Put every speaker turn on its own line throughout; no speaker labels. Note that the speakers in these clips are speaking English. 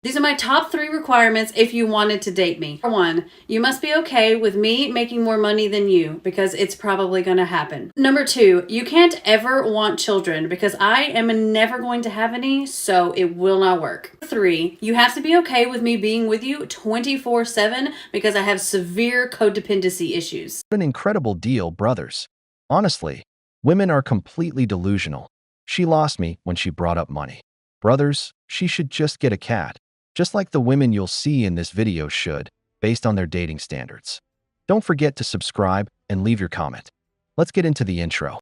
These are my top 3 requirements if you wanted to date me. Number 1, you must be okay with me making more money than you, because it's probably going to happen. Number 2, you can't ever want children because I am never going to have any, so it will not work. 3, you have to be okay with me being with you 24/7 because I have severe codependency issues.
What an incredible deal, brothers. Honestly, women are completely delusional. She lost me when she brought up money. Brothers, she should just get a cat. Just like the women you'll see in this video should, based on their dating standards. Don't forget to subscribe and leave your comment. Let's get into the intro.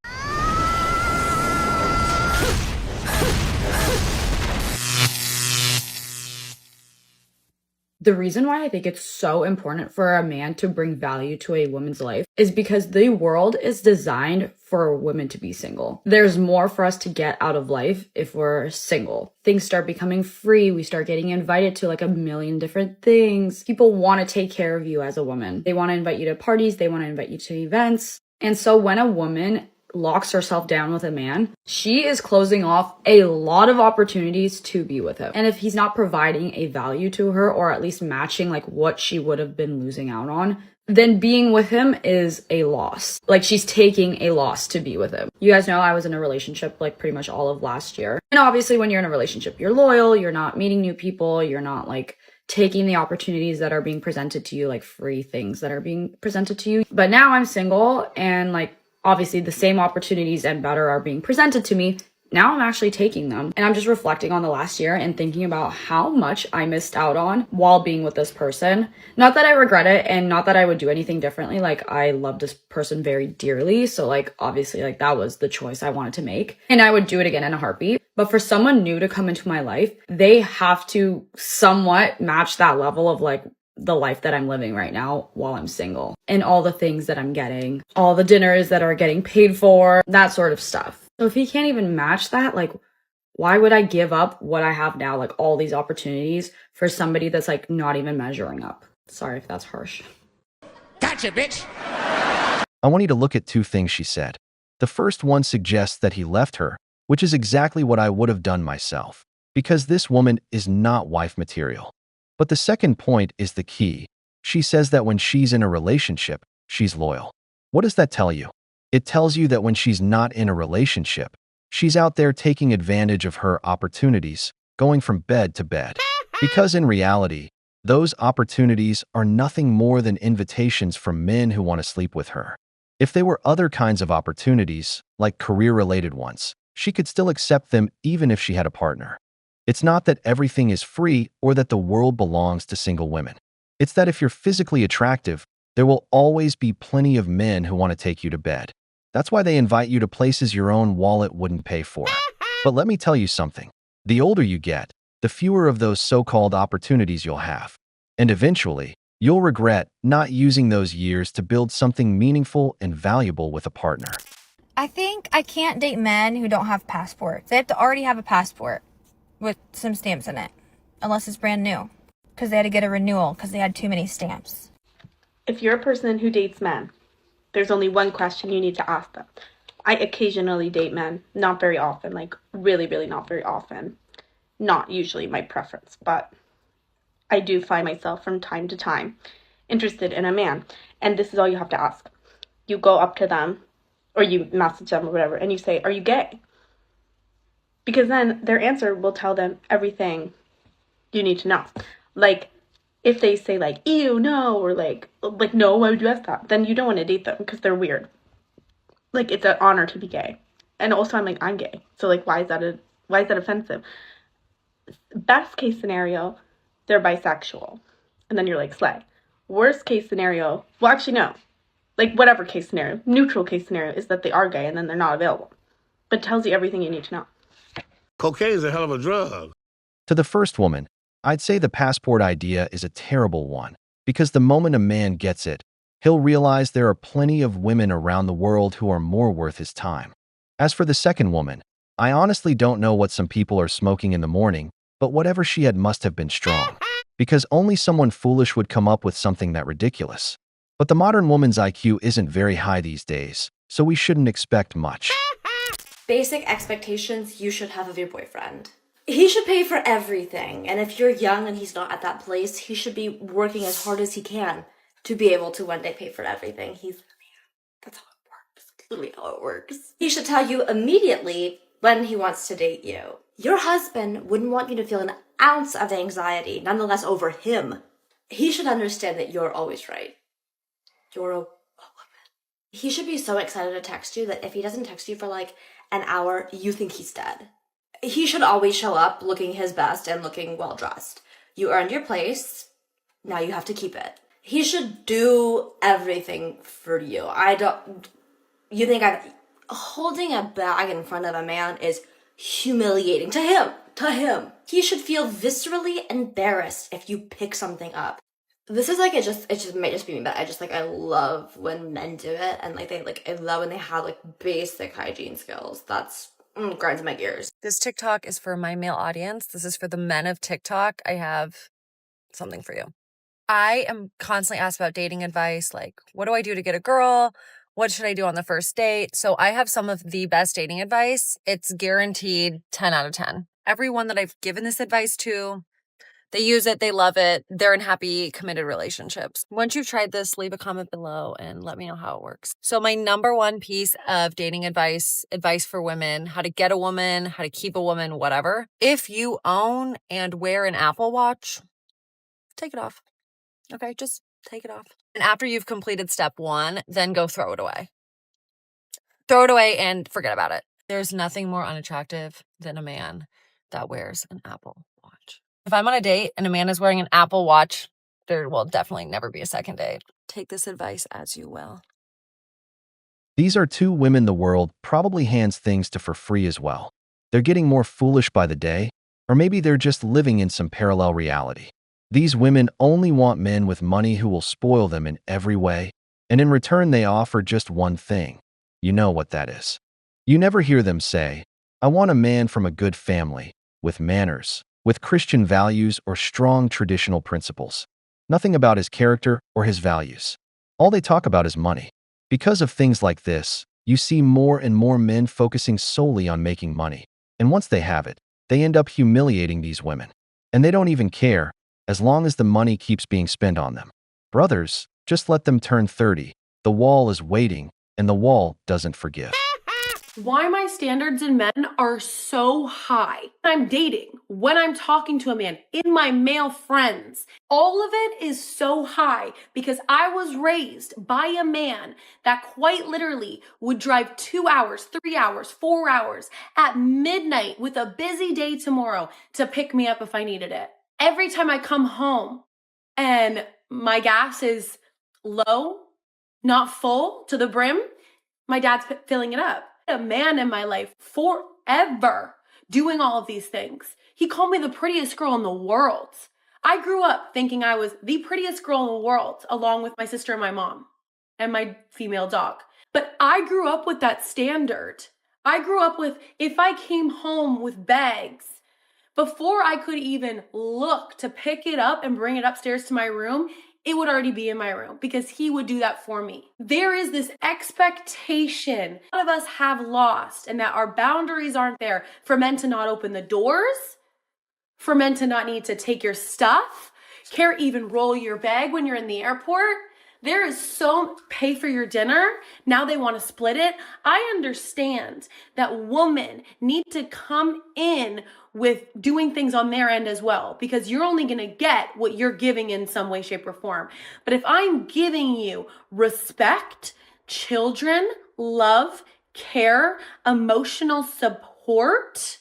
The reason why I think it's so important for a man to bring value to a woman's life is because the world is designed for women to be single. There's more for us to get out of life if we're single. Things start becoming free. We start getting invited to like a million different things. People want to take care of you as a woman. They want to invite you to parties. They want to invite you to events. And so when a woman locks herself down with a man, she is closing off a lot of opportunities to be with him. And if he's not providing a value to her, or at least matching like what she would have been losing out on, then being with him is a loss. Like, she's taking a loss to be with him. You guys know I was in a relationship like pretty much all of last year. And obviously when you're in a relationship, you're loyal, you're not meeting new people, you're not like taking the opportunities that are being presented to you, like free things that are being presented to you. But now I'm single, and like obviously the same opportunities and better are being presented to me. Now I'm actually taking them. And I'm just reflecting on the last year and thinking about how much I missed out on while being with this person. Not that I regret it, and not that I would do anything differently. Like, I love this person very dearly. So like, obviously like that was the choice I wanted to make, and I would do it again in a heartbeat. But for someone new to come into my life, they have to somewhat match that level of like the life that I'm living right now while I'm single, and all the things that I'm getting, all the dinners that are getting paid for, that sort of stuff. So if he can't even match that, like, why would I give up what I have now, like all these opportunities, for somebody that's like not even measuring up? Sorry if that's harsh.
Gotcha, bitch!
I want you to look at 2 things she said. The first one suggests that he left her, which is exactly what I would have done myself, because this woman is not wife material. But the second point is the key. She says that when she's in a relationship, she's loyal. What does that tell you? It tells you that when she's not in a relationship, she's out there taking advantage of her opportunities, going from bed to bed. Because in reality, those opportunities are nothing more than invitations from men who want to sleep with her. If they were other kinds of opportunities, like career-related ones, she could still accept them even if she had a partner. It's not that everything is free or that the world belongs to single women. It's that if you're physically attractive, there will always be plenty of men who want to take you to bed. That's why they invite you to places your own wallet wouldn't pay for. But let me tell you something. The older you get, the fewer of those so-called opportunities you'll have. And eventually, you'll regret not using those years to build something meaningful and valuable with a partner.
I think I can't date men who don't have passports. They have to already have a passport with some stamps in it, unless it's brand new, because they had to get a renewal because they had too many stamps.
If you're a person who dates men, there's only one question you need to ask them. I occasionally date men, not very often, like really, really not very often. Not usually my preference, but I do find myself from time to time interested in a man. And this is all you have to ask. You go up to them, or you message them or whatever, and you say, "Are you gay?" Because then their answer will tell them everything you need to know. Like, if they say like, "Ew, no," or like no, why would you ask that? Then you don't want to date them because they're weird. Like, it's an honor to be gay. And also I'm like, I'm gay. So like, why is that offensive? Best case scenario, they're bisexual. And then you're like, slay. Worst case scenario, well, actually no. Like, whatever case scenario, neutral case scenario is that they are gay and then they're not available. But it tells you everything you need to know.
Cocaine is a hell of a drug.
To the first woman, I'd say the passport idea is a terrible one, because the moment a man gets it, he'll realize there are plenty of women around the world who are more worth his time. As for the second woman, I honestly don't know what some people are smoking in the morning, but whatever she had must have been strong, because only someone foolish would come up with something that ridiculous. But the modern woman's IQ isn't very high these days, so we shouldn't expect much.
Basic expectations you should have of your boyfriend. He should pay for everything. And if you're young and he's not at that place, he should be working as hard as he can to be able to one day pay for everything. He's the man. That's how it works. That's literally how it works. He should tell you immediately when he wants to date you. Your husband wouldn't want you to feel an ounce of anxiety, nonetheless, over him. He should understand that you're always right. You're a woman. He should be so excited to text you that if he doesn't text you for like an hour, you think he's dead. He should always show up looking his best and looking well dressed. You earned your place. Now you have to keep it. He should do everything for you. You think holding a bag in front of a man is humiliating to him. He should feel viscerally embarrassed if you pick something up. This is like, it just might just be me, but I love when men do it, and I love when they have like basic hygiene skills. That's grinds my gears.
This TikTok is for my male audience. This is for the men of TikTok. I have something for you. I am constantly asked about dating advice, like, what do I do to get a girl? What should I do on the first date? So I have some of the best dating advice. It's guaranteed 10 out of 10. Everyone that I've given this advice to, they use it, they love it, they're in happy, committed relationships. Once you've tried this, leave a comment below and let me know how it works. So my number one piece of dating advice for women, how to get a woman, how to keep a woman, whatever. If you own and wear an Apple Watch, take it off. Okay, just take it off. And after you've completed step 1, then go throw it away. Throw it away and forget about it. There's nothing more unattractive than a man that wears an Apple Watch. If I'm on a date and a man is wearing an Apple Watch, there will definitely never be a second date. Take this advice as you will.
These are 2 women the world probably hands things to for free as well. They're getting more foolish by the day, or maybe they're just living in some parallel reality. These women only want men with money who will spoil them in every way, and in return they offer just one thing. You know what that is. You never hear them say, I want a man from a good family, with manners, with Christian values or strong traditional principles. Nothing about his character or his values. All they talk about is money. Because of things like this, you see more and more men focusing solely on making money. And once they have it, they end up humiliating these women. And they don't even care, as long as the money keeps being spent on them. Brothers, just let them turn 30. The wall is waiting, and the wall doesn't forgive.
Why my standards in men are so high. When I'm dating, when I'm talking to a man, in my male friends, all of it is so high because I was raised by a man that quite literally would drive 2 hours, 3 hours, 4 hours at midnight with a busy day tomorrow to pick me up if I needed it. Every time I come home and my gas is low, not full to the brim, my dad's filling it up. A man in my life forever doing all of these things. He called me the prettiest girl in the world. I grew up thinking I was the prettiest girl in the world, along with my sister and my mom and my female dog. But I grew up with that standard. I grew up with, if I came home with bags, before I could even look to pick it up and bring it upstairs to my room, it would already be in my room because he would do that for me. There is this expectation a lot of us have lost, and that our boundaries aren't there for men to not open the doors, for men to not need to take your stuff, care even roll your bag when you're in the airport. There is so pay for your dinner. Now they want to split it. I understand that women need to come in with doing things on their end as well, because you're only going to get what you're giving in some way, shape, or form. But if I'm giving you respect, children, love, care, emotional support,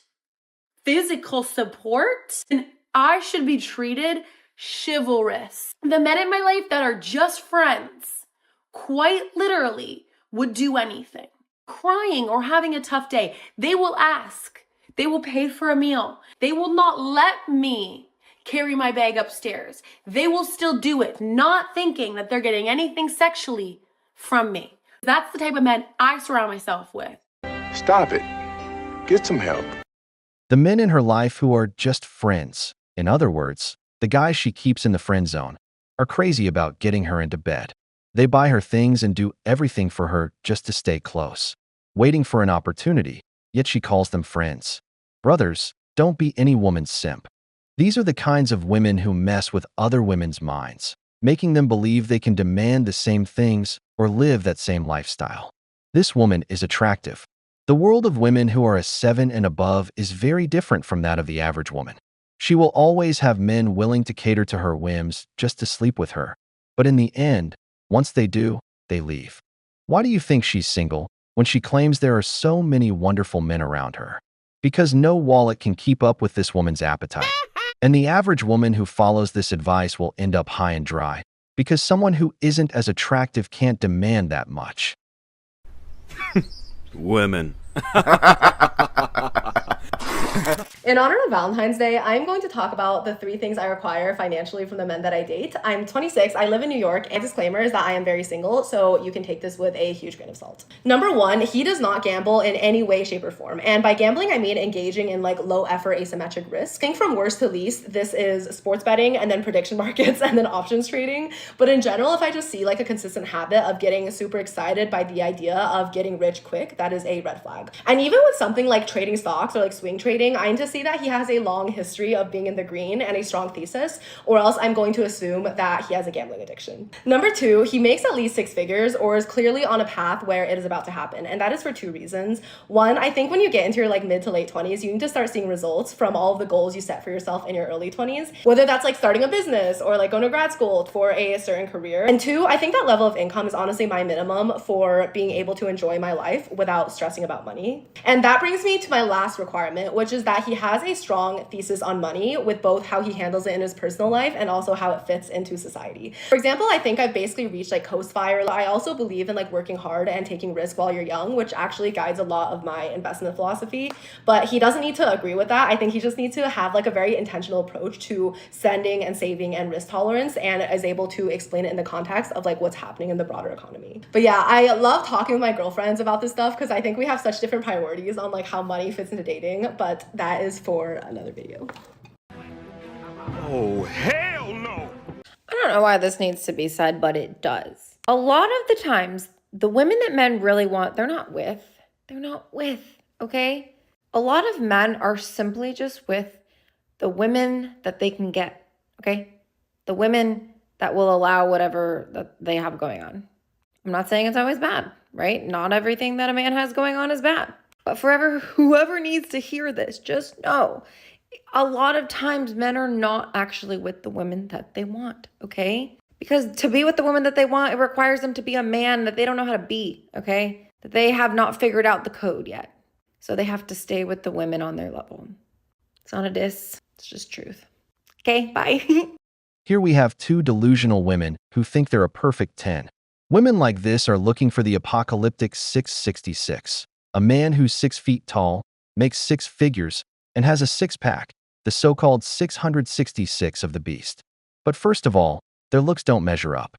physical support, then I should be treated chivalrous. The men in my life that are just friends, quite literally, would do anything. Crying or having a tough day, they will ask. They will pay for a meal. They will not let me carry my bag upstairs. They will still do it, not thinking that they're getting anything sexually from me. That's the type of men I surround myself with.
Stop it. Get some help.
The men in her life who are just friends, in other words, the guys she keeps in the friend zone, are crazy about getting her into bed. They buy her things and do everything for her just to stay close, waiting for an opportunity, yet she calls them friends. Brothers, Don't be any woman's simp. These are the kinds of women who mess with other women's minds, making them believe they can demand the same things or live that same lifestyle. This woman is attractive. The world of women who are a 7 and above is very different from that of the average woman. She will always have men willing to cater to her whims just to sleep with her. But in the end, once they do, they leave. Why do you think she's single when she claims there are so many wonderful men around her? Because no wallet can keep up with this woman's appetite. And the average woman who follows this advice will end up high and dry, because someone who isn't as attractive can't demand that much.
Women.
In honor of Valentine's Day, I'm going to talk about the 3 things I require financially from the men that I date. I'm 26, I live in New York, and disclaimer is that I am very single, so you can take this with a huge grain of salt. Number 1, he does not gamble in any way, shape, or form. And by gambling, I mean engaging in like low effort asymmetric risk. Think from worst to least, this is sports betting and then prediction markets and then options trading. But in general, if I just see like a consistent habit of getting super excited by the idea of getting rich quick, that is a red flag. And even with something like trading stocks or like swing trading, I need to see that he has a long history of being in the green and a strong thesis, or else I'm going to assume that he has a gambling addiction. Number 2, he makes at least 6 figures or is clearly on a path where it is about to happen. And that is for 2 reasons. 1, I think when you get into your like mid to late 20s, you need to start seeing results from all of the goals you set for yourself in your early 20s, whether that's like starting a business or like going to grad school for a certain career. And 2, I think that level of income is honestly my minimum for being able to enjoy my life without stressing about money. And that brings me to my last requirement, which is that he has a strong thesis on money with both how he handles it in his personal life and also how it fits into society. For example, I think I've basically reached like coast fire. I also believe in like working hard and taking risks while you're young, which actually guides a lot of my investment philosophy. But he doesn't need to agree with that. I think he just needs to have like a very intentional approach to spending and saving and risk tolerance, and is able to explain it in the context of like what's happening in the broader economy. But yeah, I love talking with my girlfriends about this stuff because I think we have such different priorities on like how money fits into dating, but that is for another video.
Oh, hell no!
I don't know why this needs to be said, but it does. A lot of the times, the women that men really want, they're not with, okay? A lot of men are simply just with the women that they can get, okay? The women that will allow whatever that they have going on. I'm not saying it's always bad, right? Not everything that a man has going on is bad. But whoever needs to hear this, just know, a lot of times men are not actually with the women that they want, okay? Because to be with the woman that they want, it requires them to be a man that they don't know how to be, okay? That they have not figured out the code yet. So they have to stay with the women on their level. It's not a diss, it's just truth. Okay, bye.
Here we have 2 delusional women who think they're a perfect 10. Women like this are looking for the apocalyptic 666. A man who's 6 feet tall, makes 6 figures, and has a 6-pack, the so-called 666 of the beast. But first of all, their looks don't measure up.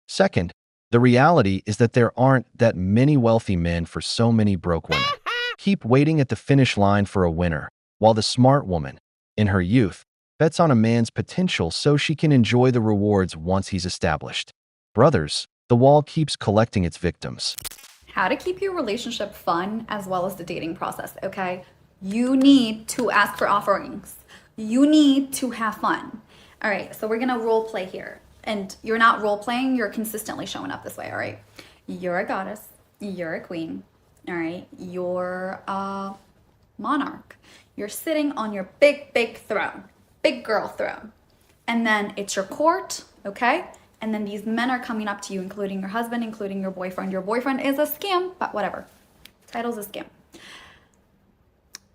Second, the reality is that there aren't that many wealthy men for so many broke women. Keep waiting at the finish line for a winner, while the smart woman, in her youth, bets on a man's potential so she can enjoy the rewards once he's established. Brothers, the wall keeps collecting its victims.
How to keep your relationship fun as well as the dating process, okay? You need to ask for offerings. You need to have fun. All right, so we're gonna role play here. And you're not role playing, you're consistently showing up this way, all right? You're a goddess, you're a queen, all right? You're a monarch. You're sitting on your big, big throne, big girl throne. And then it's your court, okay? And then these men are coming up to you, including your husband, including your boyfriend. Your boyfriend is a scam, but whatever. Title's a scam.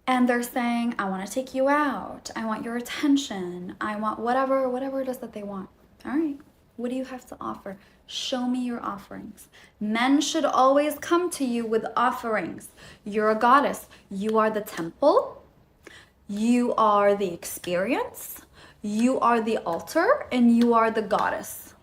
And they're saying, I want to take you out. I want your attention. I want whatever it is that they want. All right. What do you have to offer? Show me your offerings. Men should always come to you with offerings. You're a goddess. You are the temple. You are the experience. You are the altar, and you are the goddess.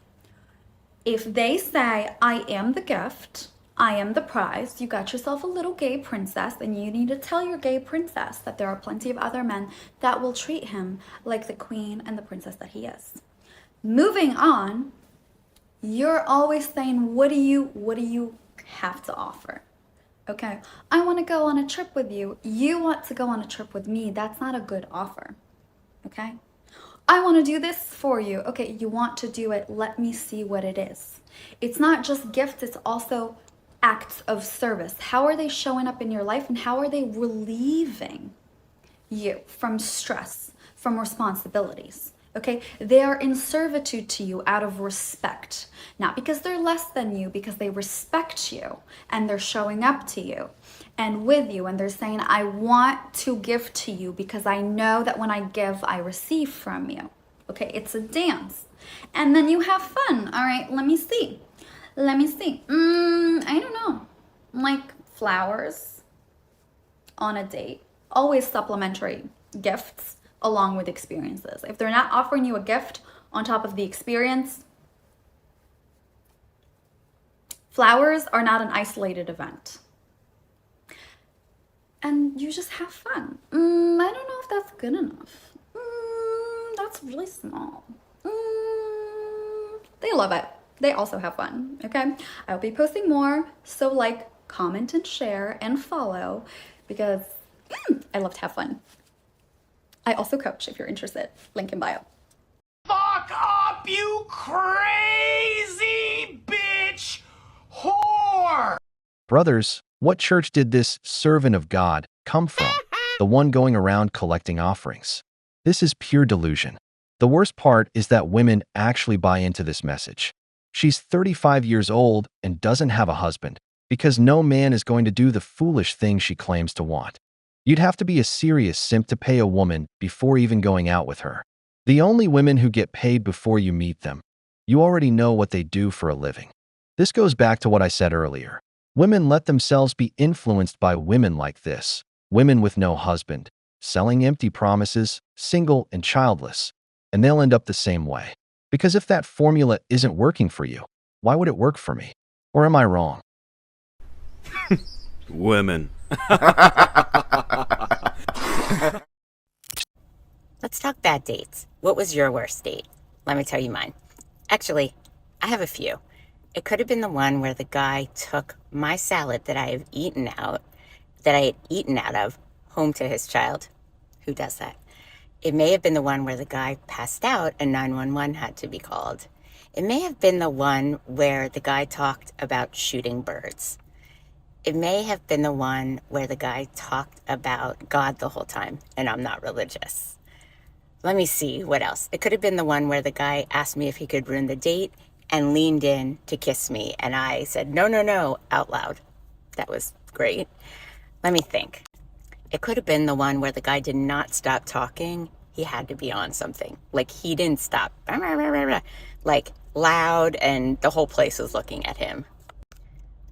If they say, I am the gift, I am the prize, you got yourself a little gay princess, and you need to tell your gay princess that there are plenty of other men that will treat him like the queen and the princess that he is. Moving on, you're always saying, what do you have to offer? Okay, I want to go on a trip with you. You want to go on a trip with me. That's not a good offer. Okay? I want to do this for you. Okay, you want to do it. Let me see what it is. It's not just gifts, it's also acts of service. How are they showing up in your life and how are they relieving you from stress, from responsibilities? Okay, they are in servitude to you out of respect, not because they're less than you, because they respect you and they're showing up to you and with you, and they're saying, I want to give to you because I know that when I give, I receive from you. Okay, it's a dance. And then you have fun. All right, let me see. Let me see. I don't know. Like flowers on a date. Always supplementary gifts along with experiences. If they're not offering you a gift on top of the experience, flowers are not an isolated event. And you just have fun. I don't know if that's good enough. That's really small. They love it. They also have fun, okay? I'll be posting more, so like, comment, and share, and follow, because I love to have fun. I also coach if you're interested. Link in bio.
Fuck up, you crazy bitch whore!
Brothers, what church did this servant of God come from? The one going around collecting offerings. This is pure delusion. The worst part is that women actually buy into this message. She's 35 years old and doesn't have a husband because no man is going to do the foolish thing she claims to want. You'd have to be a serious simp to pay a woman before even going out with her. The only women who get paid before you meet them, you already know what they do for a living. This goes back to what I said earlier. Women let themselves be influenced by women like this, women with no husband, selling empty promises, single and childless, and they'll end up the same way. Because if that formula isn't working for you, why would it work for me? Or am I wrong?
Women.
Let's talk bad dates. What was your worst date? Let me tell you mine. Actually, I have a few. It could have been the one where the guy took my salad that I had eaten out of, home to his child. Who does that? It may have been the one where the guy passed out and 911 had to be called. It may have been the one where the guy talked about shooting birds. It may have been the one where the guy talked about God the whole time, and I'm not religious. Let me see, what else? It could have been the one where the guy asked me if he could ruin the date and leaned in to kiss me, and I said, no, out loud. That was great. Let me think. It could have been the one where the guy did not stop talking. He had to be on something. Like, he didn't stop. Like, loud, and the whole place was looking at him.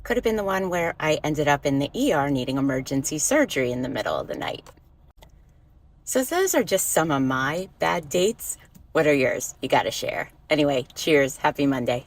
Could have been the one where I ended up in the ER needing emergency surgery in the middle of the night. So those are just some of my bad dates. What are yours? You gotta share. Anyway, cheers. Happy Monday.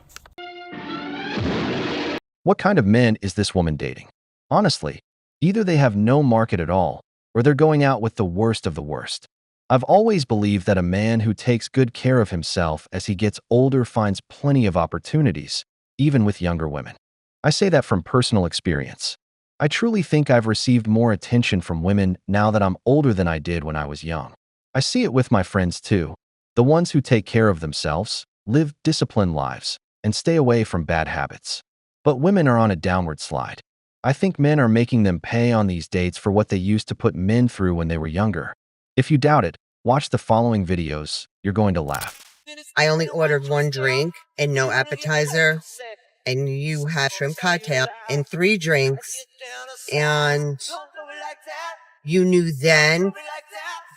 What kind of men is this woman dating? Honestly, either they have no market at all, or they're going out with the worst of the worst. I've always believed that a man who takes good care of himself as he gets older finds plenty of opportunities, even with younger women. I say that from personal experience. I truly think I've received more attention from women now that I'm older than I did when I was young. I see it with my friends too, the ones who take care of themselves, live disciplined lives, and stay away from bad habits. But women are on a downward slide. I think men are making them pay on these dates for what they used to put men through when they were younger. If you doubt it, watch the following videos. You're going to laugh.
I only ordered one drink and no appetizer, and you had shrimp cocktail and 3 drinks, and you knew then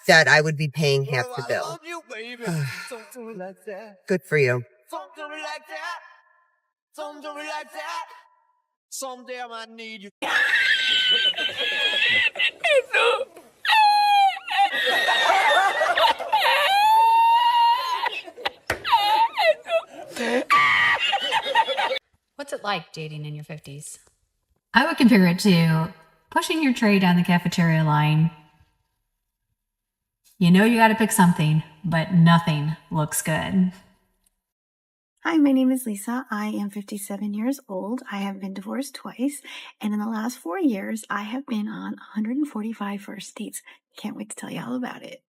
that I would be paying half the bill. Good for you.
Someday I might need you.
What's it like dating in your 50s? I would compare it to pushing your tray down the cafeteria line. You know you got to pick something, but nothing looks good.
Hi, my name is Lisa. I am 57 years old. I have been divorced twice, and in the last 4 years, I have been on 145 first dates. Can't wait to tell you all about it.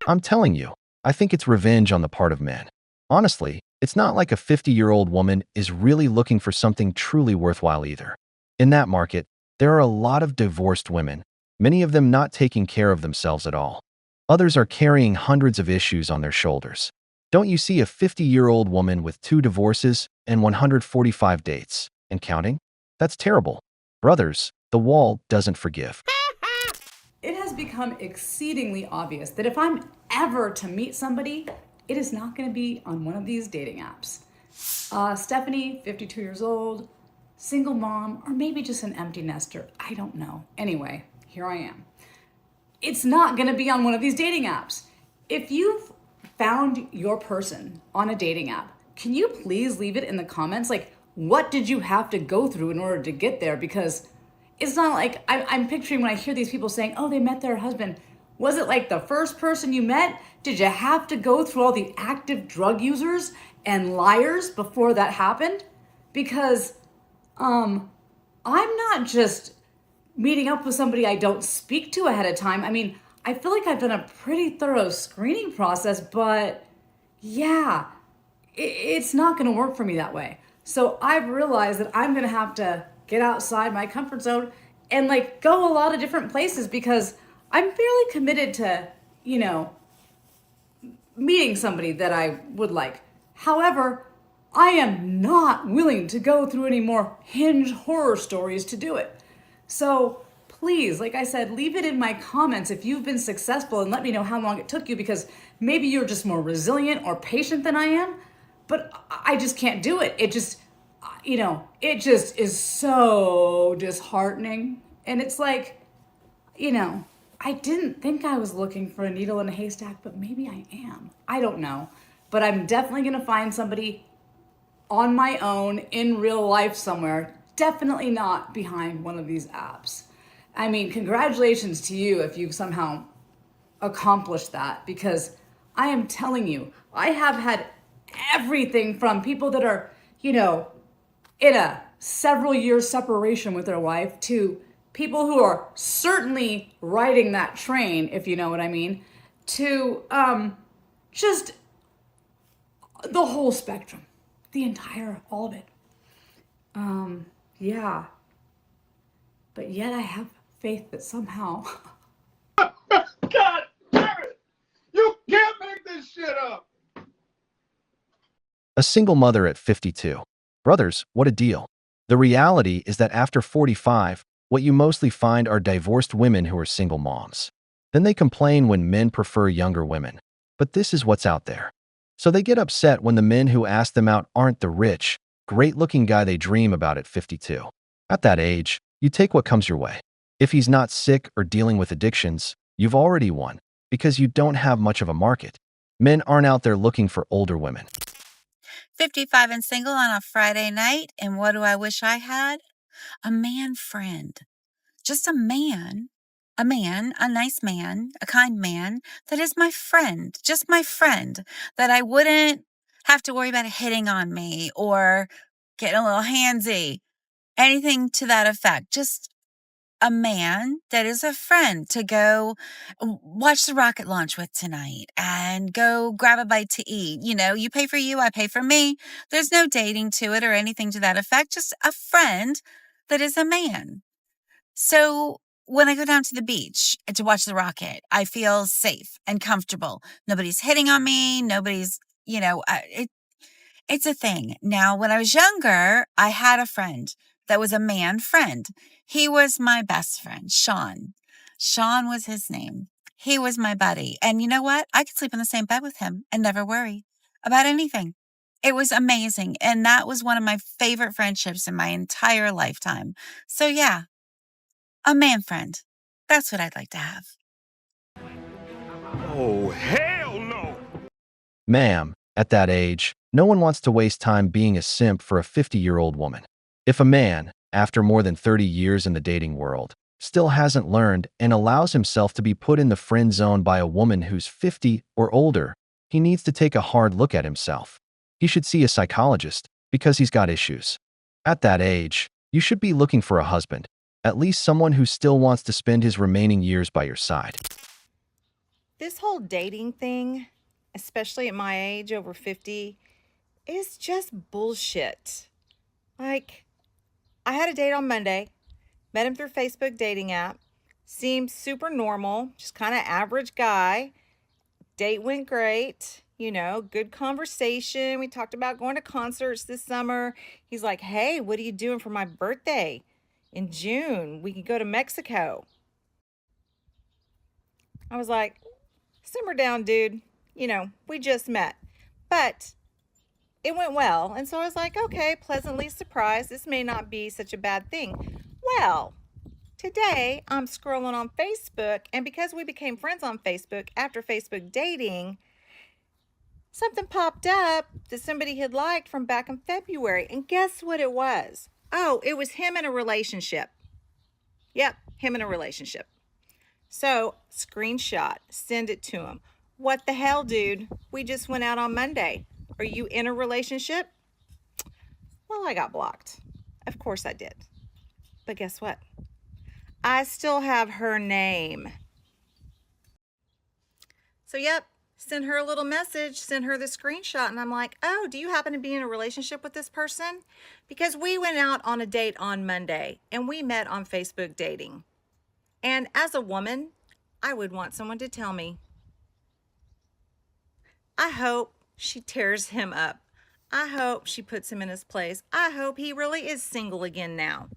I'm telling you, I think it's revenge on the part of men. Honestly, it's not like a 50-year-old woman is really looking for something truly worthwhile either. In that market, there are a lot of divorced women, many of them not taking care of themselves at all. Others are carrying hundreds of issues on their shoulders. Don't you see a 50-year-old woman with 2 divorces and 145 dates and counting? That's terrible. Brothers, the wall doesn't forgive.
It has become exceedingly obvious that if I'm ever to meet somebody, it is not going to be on one of these dating apps. Stephanie, 52 years old, single mom, or maybe just an empty nester. I don't know. Anyway, here I am. It's not going to be on one of these dating apps. If you've found your person on a dating app, can you please leave it in the comments? Like, what did you have to go through in order to get there? Because it's not like I'm picturing when I hear these people saying, oh, they met their husband. Was it like the first person you met? Did you have to go through all the active drug users and liars before that happened? Because I'm not just meeting up with somebody I don't speak to ahead of time. I mean, I feel like I've done a pretty thorough screening process, but yeah, it's not going to work for me that way. So I've realized that I'm going to have to get outside my comfort zone and like go a lot of different places because I'm fairly committed to, meeting somebody that I would like. However, I am not willing to go through any more Hinge horror stories to do it. So please, like I said, leave it in my comments if you've been successful and let me know how long it took you because maybe you're just more resilient or patient than I am, but I just can't do it. It just is so disheartening. And it's like, I didn't think I was looking for a needle in a haystack, but maybe I am. I don't know. But I'm definitely going to find somebody on my own in real life somewhere. Definitely not behind one of these apps. I mean, congratulations to you if you've somehow accomplished that because I am telling you, I have had everything from people that are, in a several year separation with their wife to people who are certainly riding that train, if you know what I mean, to just the whole spectrum, all of it. Yeah. But yet I have faith that somehow.
God damn it! You can't make this shit up!
A single mother at 52. Brothers, what a deal. The reality is that after 45, what you mostly find are divorced women who are single moms. Then they complain when men prefer younger women. But this is what's out there. So they get upset when the men who ask them out aren't the rich, great-looking guy they dream about at 52. At that age, you take what comes your way. If he's not sick or dealing with addictions, you've already won, because you don't have much of a market. Men aren't out there looking for older women.
55 and single on a Friday night, and what do I wish I had? A man friend. Just a man, a nice man, a kind man that is my friend, just my friend, that I wouldn't have to worry about hitting on me or getting a little handsy, anything to that effect. Just a man that is a friend to go watch the rocket launch with tonight and go grab a bite to eat. You pay for you, I pay for me. There's no dating to it or anything to that effect. Just a friend that is a man. So when I go down to the beach to watch the rocket, I feel safe and comfortable. Nobody's hitting on me. Nobody's, it's a thing. Now, when I was younger, I had a friend that was a man friend. He was my best friend, Sean. Sean was his name. He was my buddy. And you know what? I could sleep in the same bed with him and never worry about anything. It was amazing. And that was one of my favorite friendships in my entire lifetime. So yeah, a man friend. That's what I'd like to have.
Oh, hell no!
Ma'am, at that age, no one wants to waste time being a simp for a 50-year-old woman. If a man, after more than 30 years in the dating world, still hasn't learned and allows himself to be put in the friend zone by a woman who's 50 or older, he needs to take a hard look at himself. He should see a psychologist because he's got issues. At that age, you should be looking for a husband, at least someone who still wants to spend his remaining years by your side.
This whole dating thing, especially at my age, over 50, is just bullshit. Like, I had a date on Monday, met him through Facebook dating app, seemed super normal, just kind of average guy. Date went great, good conversation. We talked about going to concerts this summer. He's like, hey, what are you doing for my birthday in June? We can go to Mexico. I was like, simmer down, dude. We just met. But it went well. And so I was like, okay, pleasantly surprised. This may not be such a bad thing. Well, today I'm scrolling on Facebook, and because we became friends on Facebook after Facebook dating, something popped up that somebody had liked from back in February. And guess what it was? Oh, it was him in a relationship. Yep, him in a relationship. So, screenshot, send it to him. What the hell, dude? We just went out on Monday. Are you in a relationship? Well, I got blocked. Of course I did. But guess what? I still have her name. So, yep, sent her a little message, sent her the screenshot, and I'm like, oh, do you happen to be in a relationship with this person? Because we went out on a date on Monday, and we met on Facebook dating. And as a woman, I would want someone to tell me. I hope she tears him up. I hope she puts him in his place. I hope he really is single again now.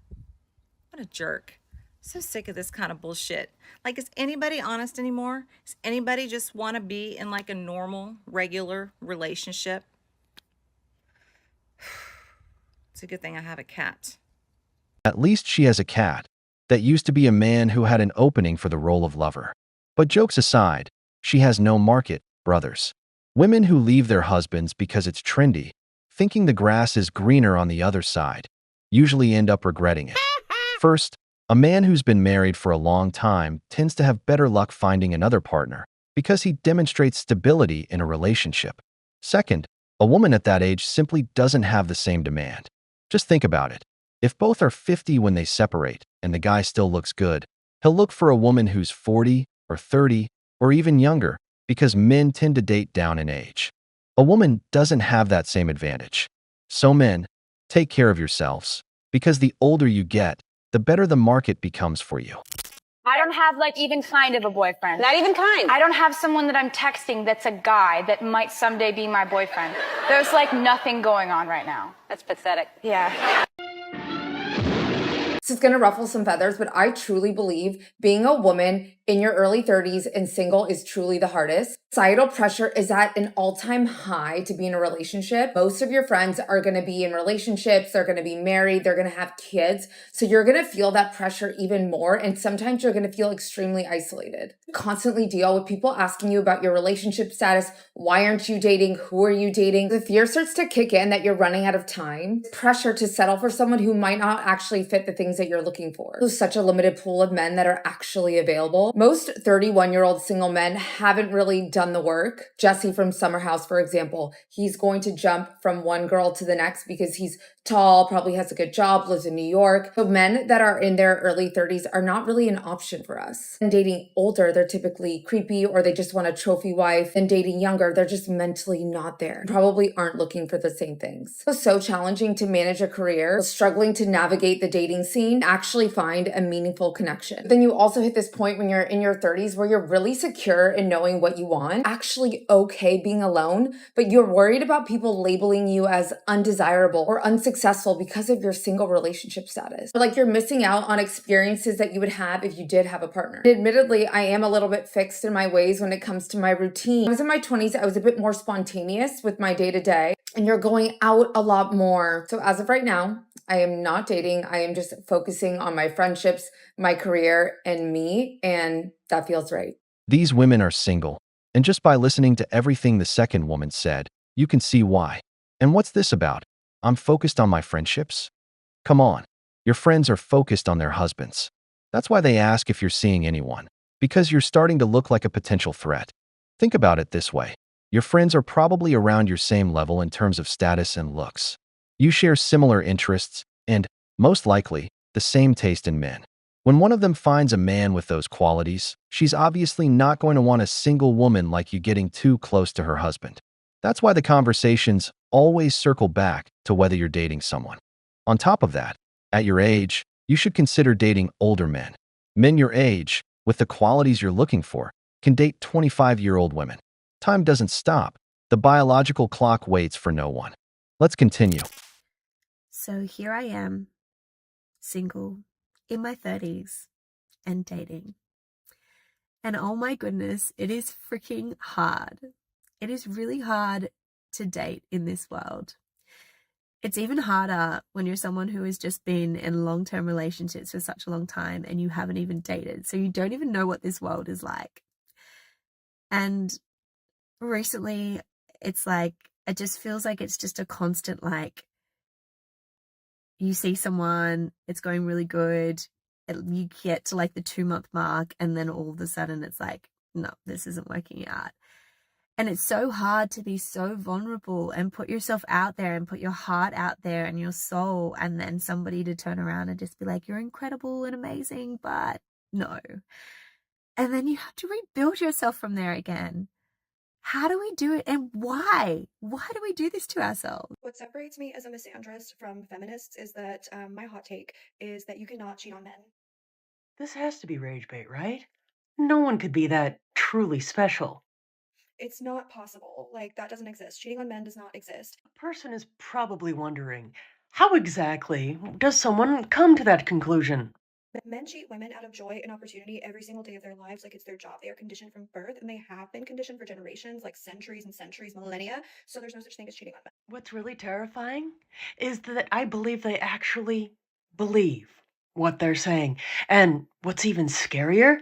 What a jerk. So sick of this kind of bullshit. Like, is anybody honest anymore? Does anybody just want to be in like a normal, regular relationship? It's a good thing I have a cat.
At least she has a cat that used to be a man who had an opening for the role of lover. But jokes aside, she has no market, brothers. Women who leave their husbands because it's trendy, thinking the grass is greener on the other side, usually end up regretting it. First, a man who's been married for a long time tends to have better luck finding another partner because he demonstrates stability in a relationship. Second, a woman at that age simply doesn't have the same demand. Just think about it. If both are 50 when they separate and the guy still looks good, he'll look for a woman who's 40 or 30 or even younger because men tend to date down in age. A woman doesn't have that same advantage. So men, take care of yourselves because the older you get, the better the market becomes for you.
I don't have even kind of a boyfriend.
Not even kind.
I don't have someone that I'm texting that's a guy that might someday be my boyfriend. There's nothing going on right now.
That's pathetic.
Yeah.
This is going to ruffle some feathers, but I truly believe being a woman in your early 30s and single is truly the hardest. Societal pressure is at an all-time high to be in a relationship. Most of your friends are going to be in relationships, they're going to be married, they're going to have kids. So you're going to feel that pressure even more, and sometimes you're going to feel extremely isolated. Constantly deal with people asking you about your relationship status. Why aren't you dating? Who are you dating? The fear starts to kick in that you're running out of time. Pressure to settle for someone who might not actually fit the things that you're looking for. There's such a limited pool of men that are actually available. Most 31-year-old single men haven't really done the work. Jesse from Summer House, for example, he's going to jump from one girl to the next because he's tall, probably has a good job, lives in New York. So men that are in their early 30s are not really an option for us. And dating older, they're typically creepy or they just want a trophy wife. And dating younger, they're just mentally not there. Probably aren't looking for the same things. It's so challenging to manage a career, struggling to navigate the dating scene, actually find a meaningful connection. Then you also hit this point when you're in your 30s where you're really secure in knowing what you want, actually okay being alone, but you're worried about people labeling you as undesirable or unsuccessful because of your single relationship status. Like you're missing out on experiences that you would have if you did have a partner. Admittedly, I am a little bit fixed in my ways when it comes to my routine. When I was in my 20s, I was a bit more spontaneous with my day-to-day, and you're going out a lot more. So as of right now, I am not dating. I am just focusing on my friendships, my career, and me, and that feels right.
These women are single, and just by listening to everything the second woman said, you can see why. And what's this about? I'm focused on my friendships? Come on, your friends are focused on their husbands. That's why they ask if you're seeing anyone, because you're starting to look like a potential threat. Think about it this way. Your friends are probably around your same level in terms of status and looks. You share similar interests and, most likely, the same taste in men. When one of them finds a man with those qualities, she's obviously not going to want a single woman like you getting too close to her husband. That's why the conversations always circle back to whether you're dating someone. On top of that, at your age, you should consider dating older men. Men your age, with the qualities you're looking for, can date 25-year-old women. Time doesn't stop. The biological clock waits for no one. Let's continue.
So here I am, single, in my 30s, and dating. And oh my goodness, it is freaking hard. It is really hard to date in this world. It's even harder when you're someone who has just been in long-term relationships for such a long time and you haven't even dated. So you don't even know what this world is like. And recently, it's like, it just feels like it's just a constant, like, you see someone, it's going really good, you get to like the 2-month mark, and then all of a sudden it's like, no, this isn't working out. And it's so hard to be so vulnerable and put yourself out there and put your heart out there and your soul, and then somebody to turn around and just be like, you're incredible and amazing, but no. And then you have to rebuild yourself from there again. How do we do it, and why? Why do we do this to ourselves?
What separates me as a misandrist from feminists is that my hot take is that you cannot cheat on men.
This has to be rage bait, right? No one could be that truly special.
It's not possible. Like, that doesn't exist. Cheating on men does not exist.
A person is probably wondering, how exactly does someone come to that conclusion?
Men cheat women out of joy and opportunity every single day of their lives, like it's their job. They are conditioned from birth, and they have been conditioned for generations, like centuries and centuries, millennia. So there's no such thing as cheating on men.
What's really terrifying is that I believe they actually believe what they're saying. And what's even scarier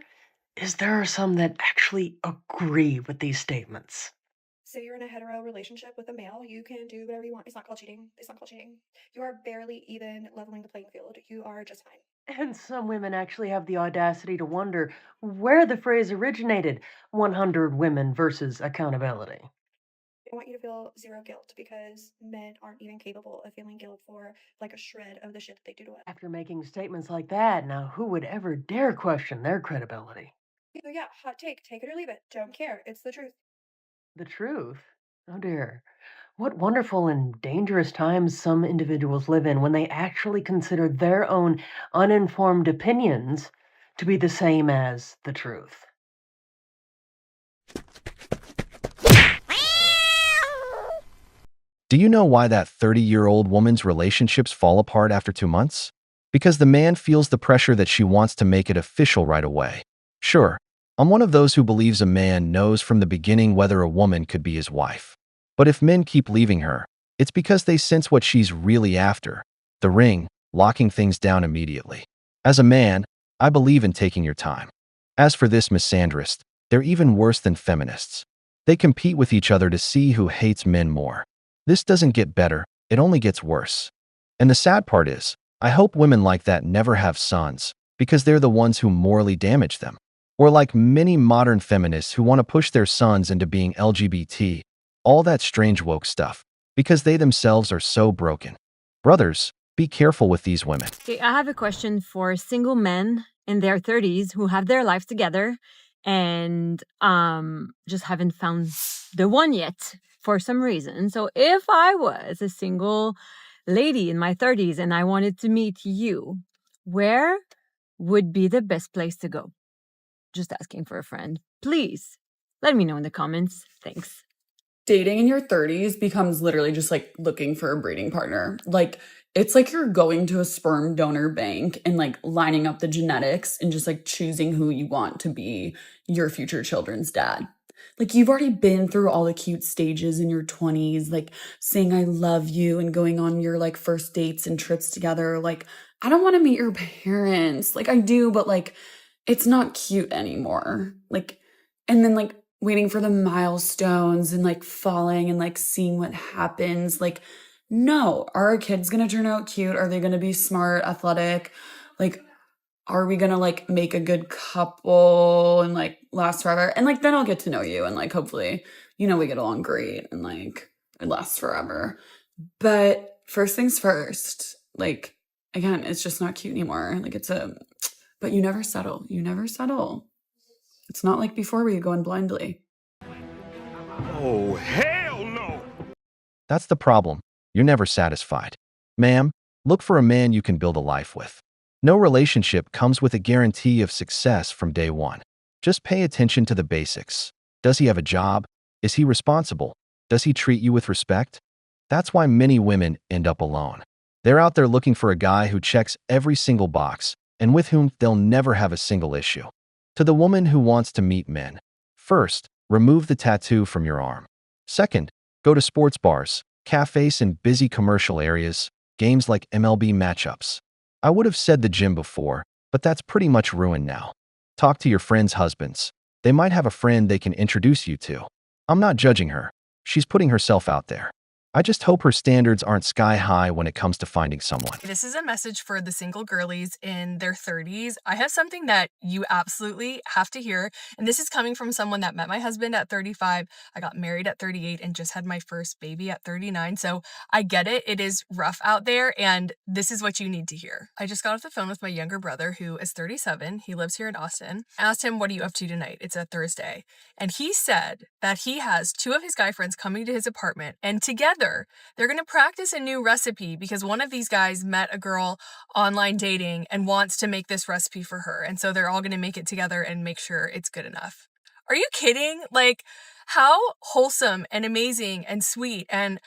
is there are some that actually agree with these statements.
Say you're in a hetero relationship with a male, you can do whatever you want. It's not called cheating. It's not called cheating. You are barely even leveling the playing field. You are just fine.
And some women actually have the audacity to wonder where the phrase originated, 100 women versus accountability.
I want you to feel zero guilt because men aren't even capable of feeling guilt for like a shred of the shit that they do to us.
After making statements like that, now who would ever dare question their credibility?
So yeah, hot take it or leave it. Don't care. It's the truth.
The truth? Oh dear. What wonderful and dangerous times some individuals live in when they actually consider their own uninformed opinions to be the same as the truth.
Do you know why that 30-year-old woman's relationships fall apart after 2 months? Because the man feels the pressure that she wants to make it official right away. Sure, I'm one of those who believes a man knows from the beginning whether a woman could be his wife. But if men keep leaving her, it's because they sense what she's really after, the ring, locking things down immediately. As a man, I believe in taking your time. As for this misandrist, they're even worse than feminists. They compete with each other to see who hates men more. This doesn't get better, it only gets worse. And the sad part is, I hope women like that never have sons, because they're the ones who morally damage them. Or like many modern feminists who want to push their sons into being LGBT, all that strange woke stuff, because they themselves are so broken. Brothers, be careful with these women.
Okay, I have a question for single men in their 30s who have their life together and just haven't found the one yet for some reason. So if I was a single lady in my 30s and I wanted to meet you, where would be the best place to go? Just asking for a friend. Please let me know in the comments. Thanks.
Dating in your 30s becomes literally just like looking for a breeding partner. Like, it's like you're going to a sperm donor bank and like lining up the genetics and just like choosing who you want to be your future children's dad. Like, you've already been through all the cute stages in your 20s, like saying I love you and going on your like first dates and trips together. Like, I don't want to meet your parents. Like, I do, but like, it's not cute anymore. Like, and then like waiting for the milestones and like falling and like seeing what happens. Like, no, are our kids going to turn out cute? Are they going to be smart, athletic? Like, are we gonna like make a good couple and like last forever? And like then I'll get to know you and like hopefully, you know, we get along great and like it lasts forever. But first things first, like again, it's just not cute anymore. Like but you never settle. You never settle. It's not like before where you go in blindly.
Oh, hell no!
That's the problem. You're never satisfied. Ma'am, look for a man you can build a life with. No relationship comes with a guarantee of success from day one. Just pay attention to the basics. Does he have a job? Is he responsible? Does he treat you with respect? That's why many women end up alone. They're out there looking for a guy who checks every single box and with whom they'll never have a single issue. To the woman who wants to meet men, first, remove the tattoo from your arm. Second, go to sports bars, cafes and busy commercial areas, games like MLB matchups. I would have said the gym before, but that's pretty much ruined now. Talk to your friends' husbands. They might have a friend they can introduce you to. I'm not judging her. She's putting herself out there. I just hope her standards aren't sky high when it comes to finding someone.
This is a message for the single girlies in their 30s. I have something that you absolutely have to hear, and this is coming from someone that met my husband at 35. I got married at 38 and just had my first baby at 39. So I get it. It is rough out there, and this is what you need to hear. I just got off the phone with my younger brother, who is 37. He lives here in Austin. I asked him, "What are you up to tonight?" It's a Thursday. And he said that he has two of his guy friends coming to his apartment, and together they're going to practice a new recipe because one of these guys met a girl online dating and wants to make this recipe for her. And so they're all going to make it together and make sure it's good enough. Are you kidding? Like, how wholesome and amazing and sweet. And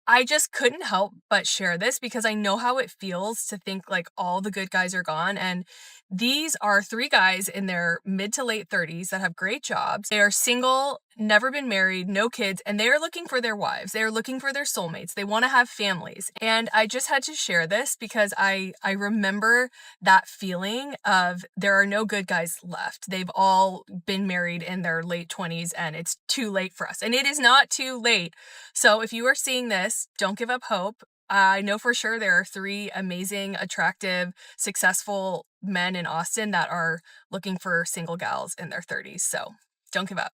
I just couldn't help but share this because I know how it feels to think like all the good guys are gone. And these are three guys in their mid to late 30s that have great jobs. They are single, never been married, no kids, and they are looking for their wives. They are looking for their soulmates. They want to have families. And I just had to share this because I remember that feeling of there are no good guys left. They've all been married in their late 20s and it's too late for us. And it is not too late. So if you are seeing this, don't give up hope. I know for sure there are three amazing, attractive, successful men in Austin that are looking for single gals in their 30s. So don't give up.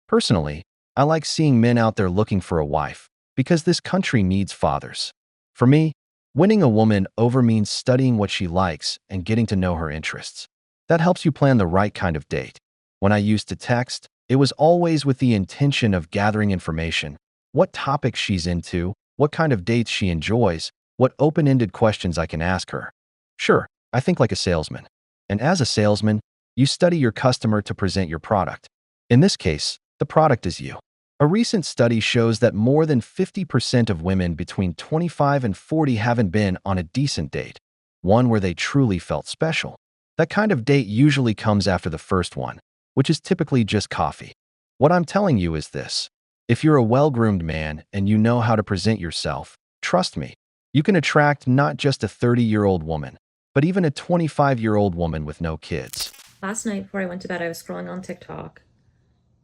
Personally, I like seeing men out there looking for a wife because this country needs fathers. For me, winning a woman over means studying what she likes and getting to know her interests. That helps you plan the right kind of date. When I used to text, it was always with the intention of gathering information, what topics she's into, what kind of dates she enjoys, what open-ended questions I can ask her. Sure, I think like a salesman. And as a salesman, you study your customer to present your product. In this case, the product is you. A recent study shows that more than 50% of women between 25 and 40 haven't been on a decent date, one where they truly felt special. That kind of date usually comes after the first one, which is typically just coffee. What I'm telling you is this. If you're a well-groomed man and you know how to present yourself, trust me, you can attract not just a 30-year-old woman, but even a 25-year-old woman with no kids.
Last night before I went to bed, I was scrolling on TikTok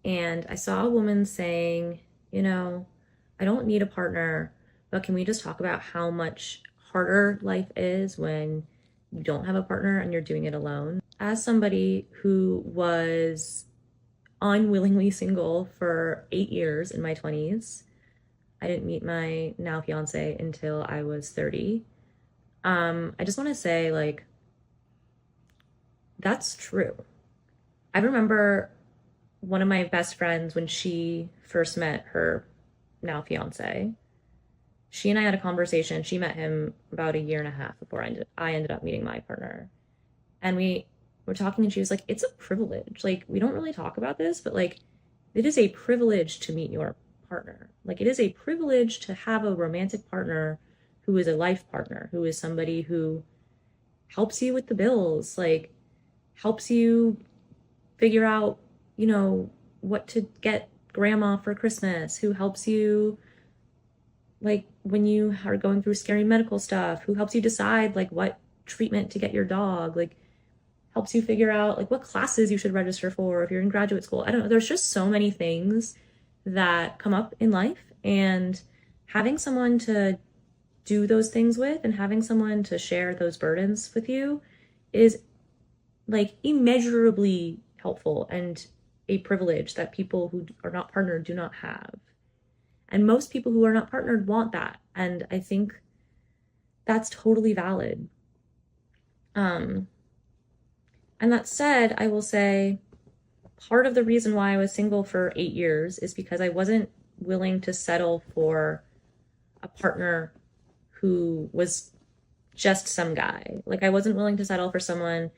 and I saw a woman saying, you know, I don't need a partner, but can we just talk about how much harder life is when you don't have a partner and you're doing it alone? As somebody who was unwillingly single for 8 years in my 20s, I didn't meet my now fiance until I was 30. I just want to say, like, that's true. I remember one of my best friends when she first met her now fiance. She and I had a conversation. She met him about a year and a half before I ended up meeting my partner. And we were talking and she was like, it's a privilege. Like, we don't really talk about this, but like, it is a privilege to meet your partner. Like, it is a privilege to have a romantic partner who is a life partner, who is somebody who helps you with the bills, like helps you figure out, you know, what to get grandma for Christmas, who helps you like when you are going through scary medical stuff, who helps you decide like what treatment to get your dog, like helps you figure out like what classes you should register for if you're in graduate school. I don't know. There's just so many things that come up in life, and having someone to do those things with and having someone to share those burdens with you is like immeasurably helpful and a privilege that people who are not partnered do not have. And most people who are not partnered want that. And I think that's totally valid. And that said, I will say part of the reason why I was single for 8 years is because I wasn't willing to settle for a partner who was just some guy. Like, I wasn't willing to settle for someone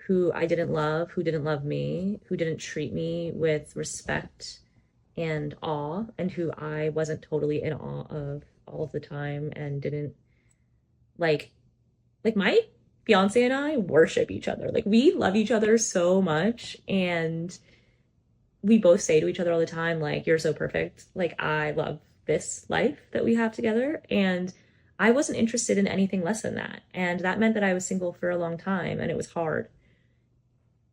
who I didn't love, who didn't love me, who didn't treat me with respect and awe, and who I wasn't totally in awe of all of the time and didn't like my fiance and I worship each other. Like, we love each other so much, and we both say to each other all the time, like, you're so perfect. Like, I love this life that we have together. And I wasn't interested in anything less than that. And that meant that I was single for a long time, and it was hard.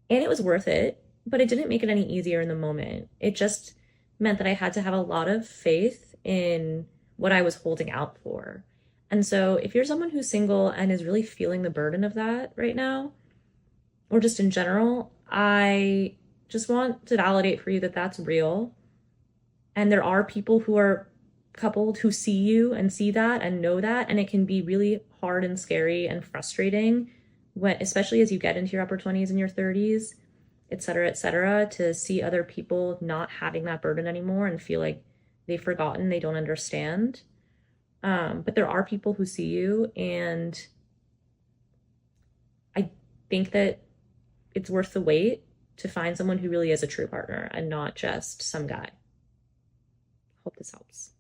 And it was worth it, but it didn't make it any easier in the moment. It just meant that I had to have a lot of faith in what I was holding out for. And so if you're someone who's single and is really feeling the burden of that right now, or just in general, I just want to validate for you that that's real. And there are people who are coupled who see you and see that and know that. And it can be really hard and scary and frustrating when, especially as you get into your upper 20s and your 30s, et cetera, to see other people not having that burden anymore and feel like they've forgotten, they don't understand. But there are people who see you, and I think that it's worth the wait to find someone who really is a true partner and not just some guy. Hope this helps.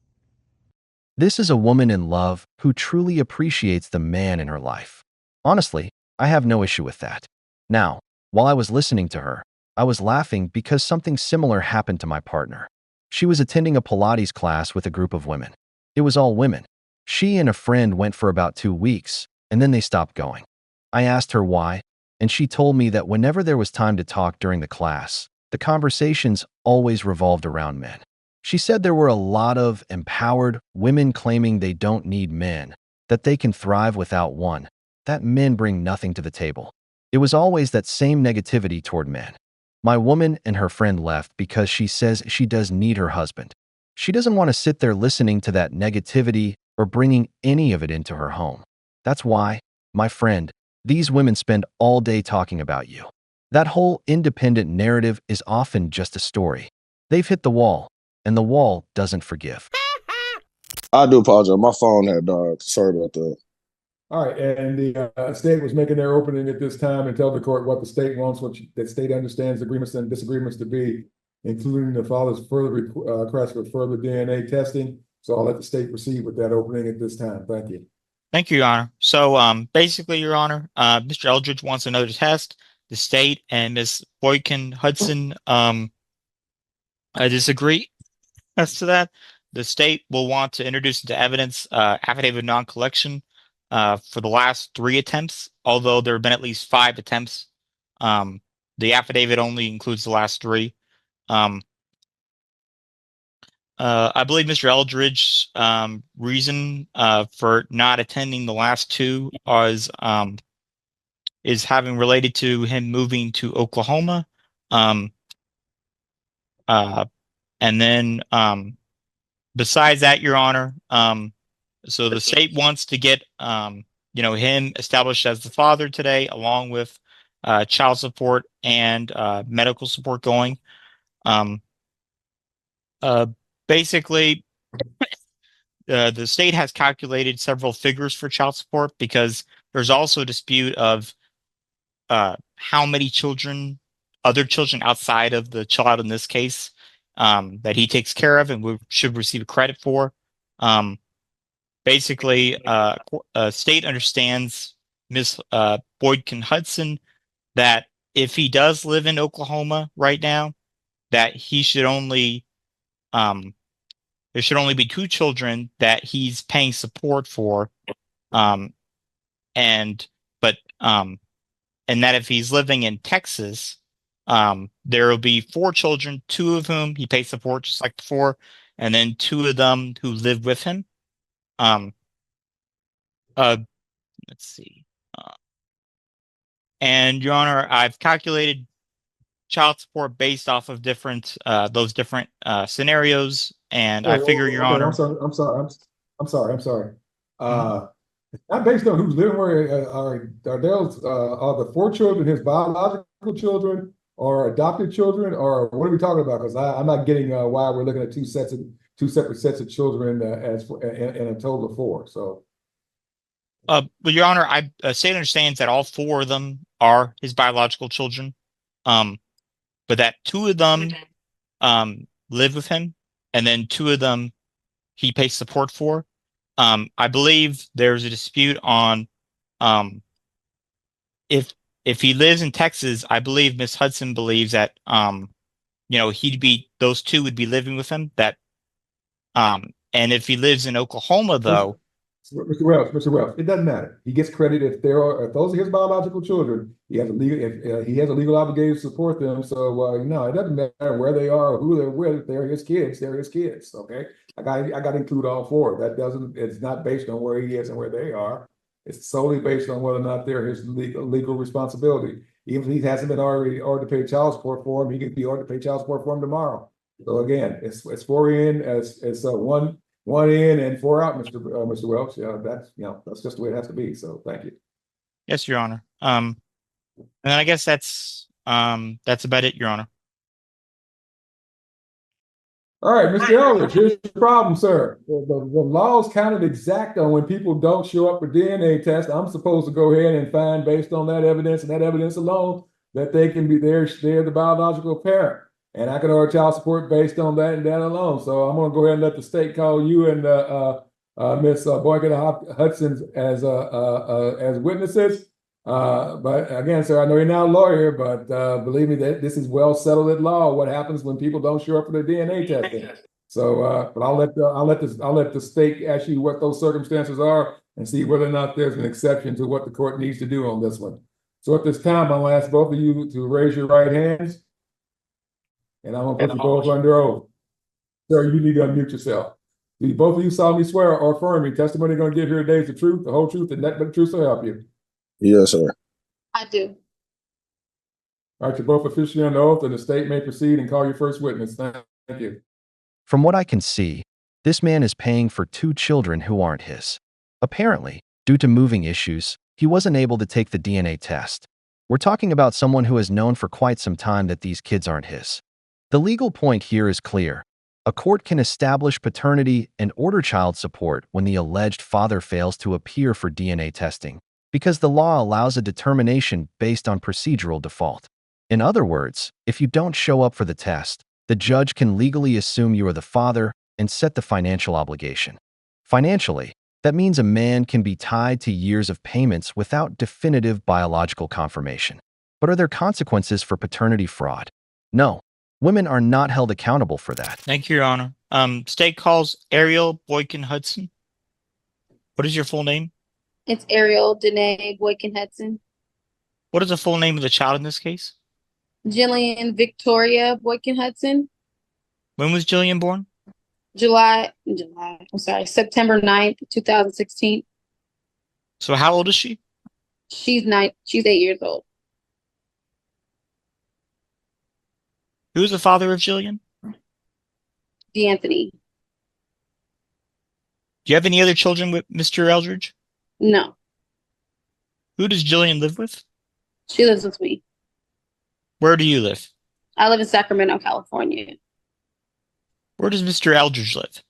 This is a woman in love who truly appreciates the man in her life. Honestly, I have no issue with that. Now, while I was listening to her, I was laughing because something similar happened to my partner. She was attending a Pilates class with a group of women. It was all women. She and a friend went for about 2 weeks, and then they stopped going. I asked her why, and she told me that whenever there was time to talk during the class, the conversations always revolved around men. She said there were a lot of empowered women claiming they don't need men, that they can thrive without one, that men bring nothing to the table. It was always that same negativity toward men. My woman and her friend left because she says she does need her husband. She doesn't want to sit there listening to that negativity or bringing any of it into her home. That's why, my friend, these women spend all day talking about you. That whole independent narrative is often just a story. They've hit the wall, and the wall doesn't forgive.
I do apologize. My phone had died. Sorry about that.
All right, and the state was making their opening at this time and tell the court what the state wants, what the state understands agreements and disagreements to be, including the father's further request for further DNA testing. So I'll let the state proceed with that opening at this time. Thank you.
Thank you, Your Honor. So basically, Your Honor, Mr. Eldridge wants another test. The state and Ms. Boykin Hudson disagree as to that. The state will want to introduce into evidence affidavit of non-collection for the last 3 attempts, although there have been at least 5 attempts. The affidavit only includes the last 3. I believe Mr. Eldridge's reason for not attending the last 2 is having related to him moving to Oklahoma. And then besides that, Your Honor, so the state wants to get him established as the father today, along with child support and medical support going. Basically, the state has calculated several figures for child support because there's also a dispute of how many other children outside of the child in this case, that he takes care of and should receive credit for. Basically, state understands Ms. Boykin Hudson that if he does live in Oklahoma right now, that he should only there should only be 2 children that he's paying support for, and that if he's living in Texas, there will be 4 children, 2 of whom he pays support just like before, and then 2 of them who live with him. Let's see. And Your Honor, I've calculated child support based off of those different scenarios, and I figure, Your
Okay, I'm
Honor.
sorry. I'm sorry. I'm sorry.
Mhm.
Not based on who's living where are the four children his biological children or adopted children, or what are we talking about? Because I'm not getting why we're looking at two separate sets of children as in a total of four. So
But Your Honor, state understands that all four of them are his biological children, but that two of them live with him, and then two of them he pays support for. I believe there's a dispute on um, if he lives in Texas. I believe Miss Hudson believes that those two would be living with him. And if he lives in Oklahoma, though.
Mr. Wells, it doesn't matter. He gets credit if those are his biological children. He has a legal obligation to support them. So no, it doesn't matter where they are or who they're with. They're his kids. They're his kids. Okay, I got to include all four. That doesn't. It's not based on where he is and where they are. It's solely based on whether or not they're his legal responsibility. Even if he hasn't been already ordered to pay child support for him, he could be ordered to pay child support for him tomorrow. So again, it's four in as one in and four out, Mr. Welch. Yeah, that's just the way it has to be. So thank you.
Yes, Your Honor. And I guess that's about it, Your Honor.
All right, Mr. Eldridge, here's the problem, sir. The law's kind of exact on when people don't show up for DNA tests. I'm supposed to go ahead and find, based on that evidence and that evidence alone, that they're the biological parent. And I can order child support based on that and that alone. So I'm going to go ahead and let the state call you and Miss Boykin Hudson as witnesses. But again, sir, I know you're not a lawyer, but believe me, that this is well settled at law. What happens when people don't show up for their DNA testing? So, but I'll let the state ask you what those circumstances are and see whether or not there's an exception to what the court needs to do on this one. So at this time, I'm going to ask both of you to raise your right hands, and I'm going to put you both under oath. Sir, you need to unmute yourself. Do both of you solemnly swear or affirm me testimony you're going to give here today is the truth, the whole truth, and nothing but the truth to help you?
Yes, sir.
I do.
All right, you're both officially under oath, and the state may proceed and call your first witness. Thank you.
From what I can see, this man is paying for two children who aren't his. Apparently, due to moving issues, he wasn't able to take the DNA test. We're talking about someone who has known for quite some time that these kids aren't his. The legal point here is clear. A court can establish paternity and order child support when the alleged father fails to appear for DNA testing, because the law allows a determination based on procedural default. In other words, if you don't show up for the test, the judge can legally assume you are the father and set the financial obligation. Financially, that means a man can be tied to years of payments without definitive biological confirmation. But are there consequences for paternity fraud? No. Women are not held accountable for that.
Thank you, Your Honor. State calls Ariel Boykin Hudson. What is your full name?
It's Ariel Danae Boykin Hudson.
What is the full name of the child in this case?
Jillian Victoria Boykin Hudson.
When was Jillian born?
September 9th, 2016.
So how old is she?
She's 8 years old.
Who is the father of Jillian?
D'Anthony.
Do you have any other children with Mr. Eldridge?
No.
Who does Jillian live with?
She lives with me.
Where do you live?
I live in Sacramento, California.
Where does Mr. Eldridge live?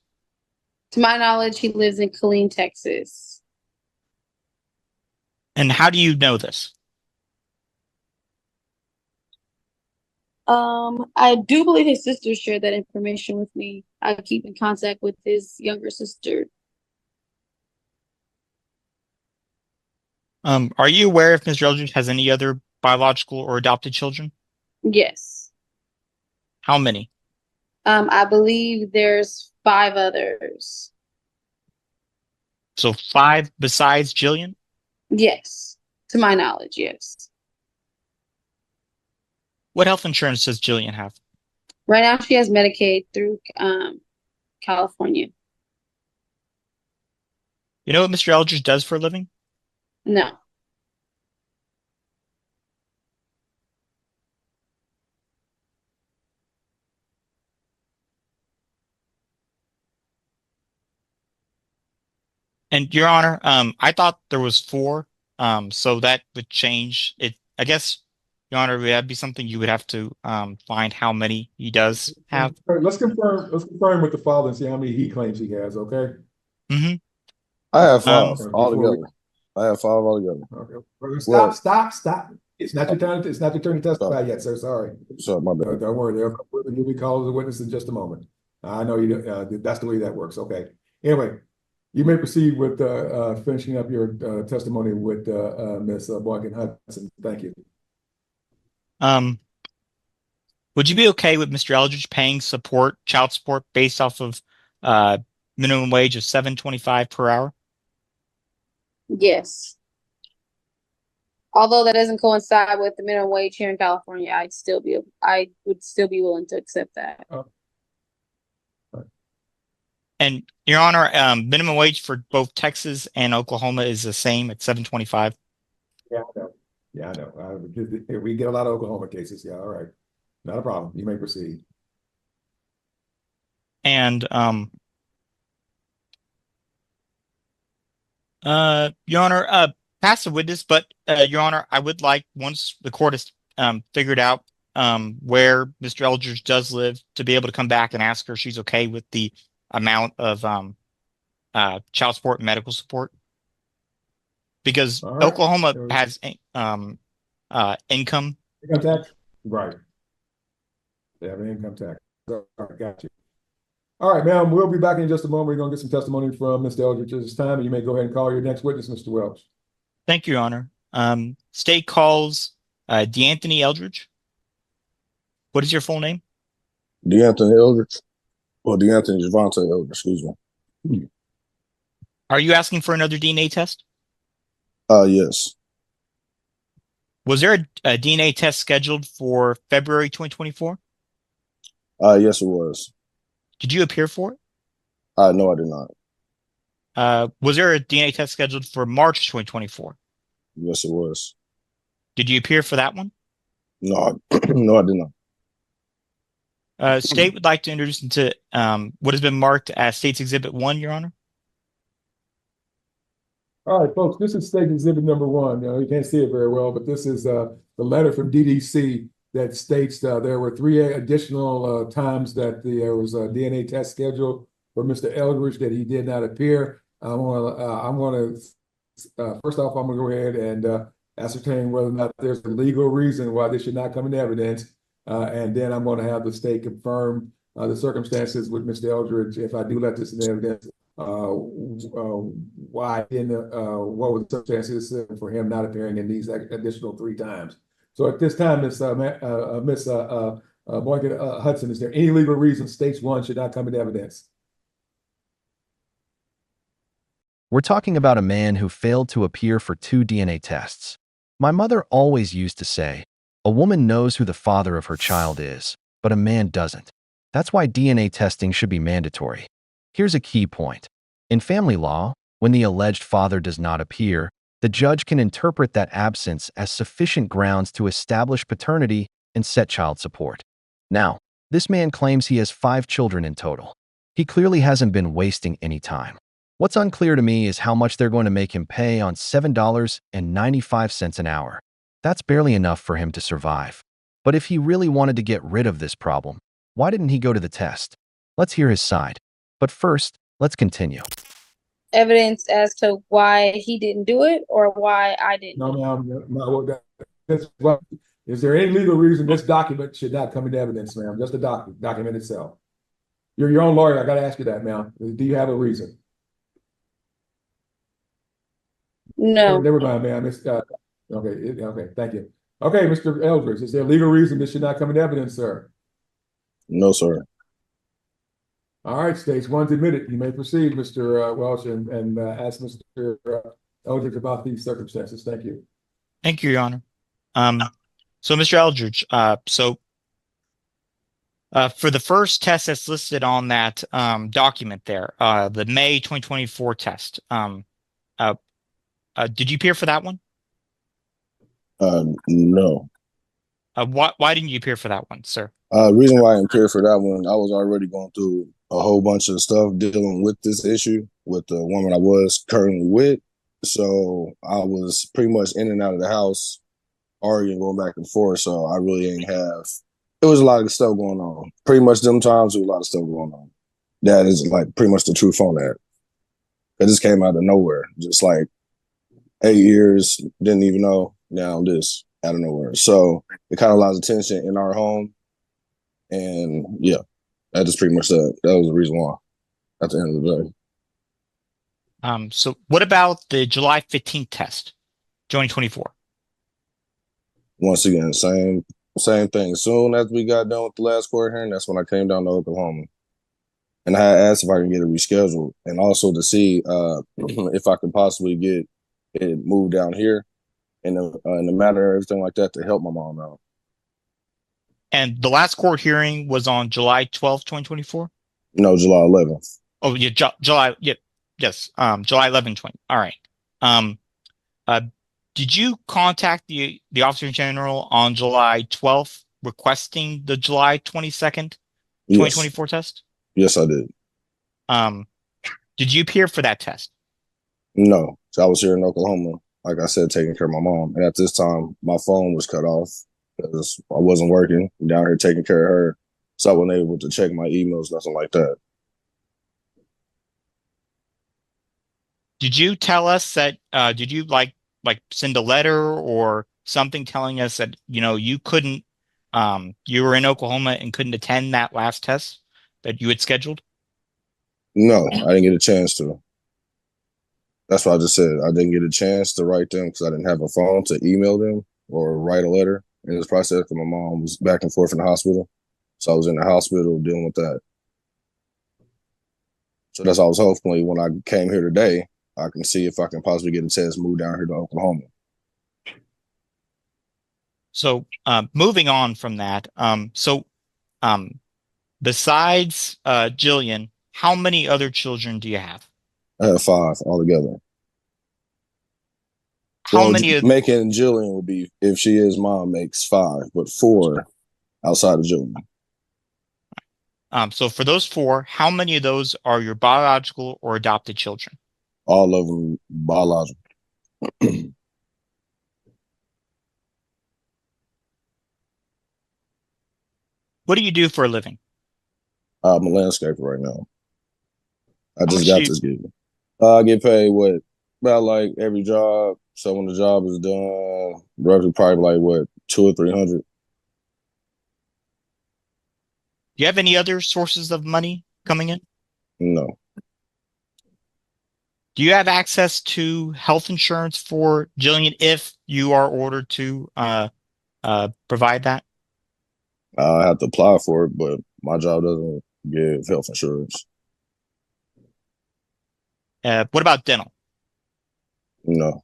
To my knowledge, he lives in Killeen, Texas.
And how do you know this?
I do believe his sister shared that information with me. I keep in contact with his younger sister.
Are you aware if Mr. Eldridge has any other biological or adopted children?
Yes.
How many?
I believe there's 5 others.
So 5 besides Jillian?
Yes. To my knowledge, yes.
What health insurance does Jillian have?
Right now, she has Medicaid through California.
You know what Mr. Eldridge does for a living?
No.
And Your Honor, I thought there was 4, so that would change it. I guess, Your Honor, that'd be something you would have to find how many he does have.
All right, let's confirm with the father and see how many he claims he has, okay?
Mm-hmm.
I have 5
Before we-
altogether. I have 5 altogether.
Okay.
Well-
Stop. It's not your turn. It's not your turn to testify yet, sir. Sorry.
Sorry, my bad.
Don't worry. You'll be called as a witness in just a moment. I know you. That's the way that works. Okay. Anyway, you may proceed with finishing up your testimony with Ms. Boykin Hudson. Thank you.
Would you be okay with Mr. Eldridge paying child support based off of minimum wage of $7.25 per hour?
Yes. Although that doesn't coincide with the minimum wage here in California, I would still be willing to accept that.
And Your Honor, minimum wage for both Texas and Oklahoma is the same at $7.25.
Yeah, I know. Yeah, I know. We get a lot of Oklahoma cases. Yeah, all right. Not a problem. You may proceed.
And Your Honor, passive witness, but Your Honor, I would like, once the court has figured out where Mr. Eldridge does live, to be able to come back and ask her if she's okay with the amount of child support and medical support, because
All right.
Oklahoma has income.
Income tax? Right. They have an income tax. All right, got you. All right, ma'am, we'll be back in just a moment. We're going to get some testimony from Mr. Eldridge at this time, and you may go ahead and call your next witness, Mr. Welch.
Thank you, Your Honor. State calls DeAnthony Eldridge. What is your full name?
DeAnthony Eldridge? Or DeAnthony Javante Eldridge, excuse me.
Are you asking for another DNA test?
Yes.
Was there a DNA test scheduled for February 2024?
Yes, it was.
Did you appear for it?
No, I did not.
Was there a DNA test scheduled for March 2024?
Yes, it was.
Did you appear for that one?
No, no, I did not.
State would like to introduce into what has been marked as State's Exhibit 1, Your Honor.
All right, folks, this is State Exhibit number 1. You can't see it very well, but this is the letter from DDC that states there were 3 additional times that there was a DNA test scheduled for Mr. Eldridge that he did not appear. I'm gonna first off, I'm gonna go ahead and ascertain whether or not there's a legal reason why this should not come into evidence, and then I'm going to have the state confirm the circumstances with Mr. Eldridge if I do let this in evidence. Why what were the circumstances for him not appearing in these additional 3 times? So at this time, Miss Boykin Hudson, is there any legal reason States 1 should not come into evidence?
We're talking about a man who failed to appear for 2 DNA tests. My mother always used to say, a woman knows who the father of her child is, but a man doesn't. That's why DNA testing should be mandatory. Here's a key point. In family law, when the alleged father does not appear, the judge can interpret that absence as sufficient grounds to establish paternity and set child support. Now, this man claims he has 5 children in total. He clearly hasn't been wasting any time. What's unclear to me is how much they're going to make him pay on $7.95 an hour. That's barely enough for him to survive. But if he really wanted to get rid of this problem, why didn't he go to the test? Let's hear his side. But first, let's continue.
Evidence as to why he didn't do it or why I didn't.
No, ma'am. No, is there any legal reason this document should not come into evidence, ma'am? Just the document itself. You're your own lawyer. I got to ask you that, ma'am. Do you have a reason?
No.
Never mind, ma'am. Okay, thank you. Okay, Mr. Eldridge, is there a legal reason this should not come into evidence, sir?
No, sir.
All right, States 1's admitted. You may proceed, Mr. Welch, and ask Mr. Eldridge about these circumstances. Thank you.
Thank you, Your Honor. So, Mr. Eldridge, for the first test that's listed on that document there, the May 2024 test, did you appear for that one?
No.
Why didn't you appear for that one, sir?
Reason why I didn't appear for that one, I was already going through a whole bunch of stuff dealing with this issue, with the woman I was currently with. So I was pretty much in and out of the house, arguing, going back and forth. So I really ain't have. It was a lot of stuff going on. Pretty much them times, there was a lot of stuff going on. That is like pretty much the truth on that. It just came out of nowhere. Just like 8 years, didn't even know. Now this out of nowhere. So it kind of lost attention in our home. And yeah, that just pretty much that was the reason why at the end of the day.
So what about the July 15th test, 2024?
Once again, same thing. As soon as we got done with the last court hearing, that's when I came down to Oklahoma. And I had asked if I can get it rescheduled and also to see if I could possibly get it moved down here in the matter of everything like that to help my mom out.
And the last court hearing was on July 12th, 2024?
No, July 11th.
Oh, yeah, July, yeah, yes, July 11th, 20. All right. Uh, did you contact the Officer General on July 12th requesting the July 22nd, 2024
Yes.
test?
Yes, I did.
Did you appear for that test?
No. So I was here in Oklahoma, like I said, taking care of my mom. And at this time, my phone was cut off because I wasn't working. I'm down here taking care of her. So I wasn't able to check my emails, nothing like that.
Did you tell us that, did you like send a letter or something telling us that, you couldn't, you were in Oklahoma and couldn't attend that last test that you had scheduled?
No, I didn't get a chance to. That's what I just said. I didn't get a chance to write them because I didn't have a phone to email them or write a letter. And it was processed because my mom was back and forth in the hospital. So I was in the hospital dealing with that. So that's why I was hopefully when I came here today, I can see if I can possibly get a test moved down here to Oklahoma.
So moving on from that, besides Jillian, how many other children do you have?
I have 5 altogether.
How many
making Jillian would be, if she is mom, makes 5, but 4 outside of Jillian.
So for those 4, how many of those are your biological or adopted children?
All of them biological.
What do you do for a living?
I'm a landscaper right now. I
How
just
much
got
do you-
this gig. I get paid about like every job. So when the job is done, roughly probably like 200 or 300.
Do you have any other sources of money coming in?
No.
Do you have access to health insurance for Jillian if you are ordered to provide that?
I have to apply for it, but my job doesn't give health insurance.
What about dental?
No.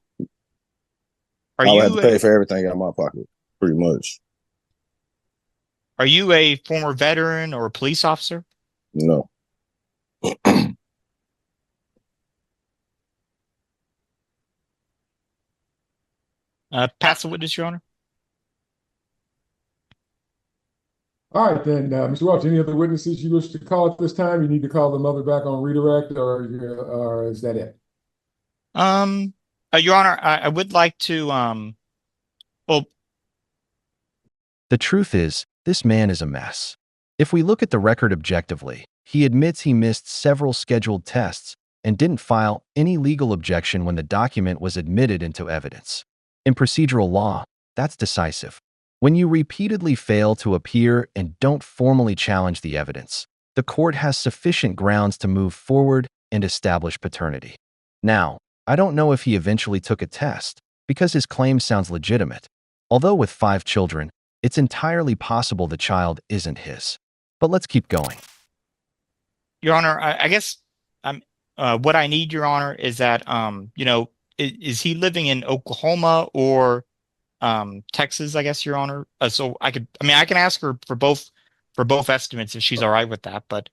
Are
I would have
you
to pay for everything out of my pocket, pretty much.
Are you a former veteran or a police officer?
No.
Pass the witness, Your Honor.
All right, then, Mr. Welch, any other witnesses you wish to call at this time? You need to call the mother back on redirect, or is that it?
Your Honor, I would like to, well,
The truth is, this man is a mess. If we look at the record objectively, he admits he missed several scheduled tests and didn't file any legal objection when the document was admitted into evidence. In procedural law, that's decisive. When you repeatedly fail to appear and don't formally challenge the evidence, the court has sufficient grounds to move forward and establish paternity. Now, I don't know if he eventually took a test, because his claim sounds legitimate. Although with 5 children, it's entirely possible the child isn't his. But let's keep going.
Your Honor, I guess what I need, Your Honor, is that, is he living in Oklahoma or Texas, I guess, Your Honor? So I can ask her for both estimates if she's all right with that, but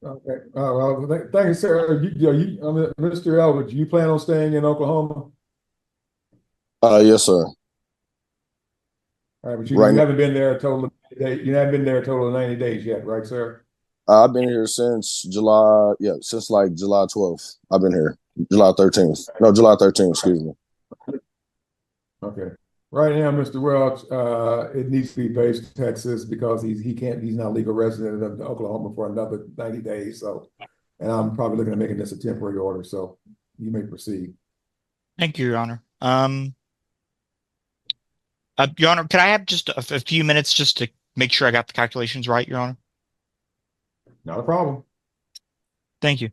Okay. Well, thank you, sir. Mr. Elwood, do you plan on staying in Oklahoma?
Yes, sir.
All right, but you haven't been there a total of 90 days. You haven't been there a total of 90 days yet, right, sir?
I've been here since July. Yeah, since like July 12th. I've been here. July 13th. No, July 13th. Excuse me.
Okay. Right now, Mr. Welch, it needs to be based in Texas because he's not a legal resident of Oklahoma for another 90 days. So, and I'm probably looking at making this a temporary order. So you may proceed.
Thank you, Your Honor. Your Honor, can I have just a few minutes just to make sure I got the calculations right, Your Honor?
Not a problem.
Thank you.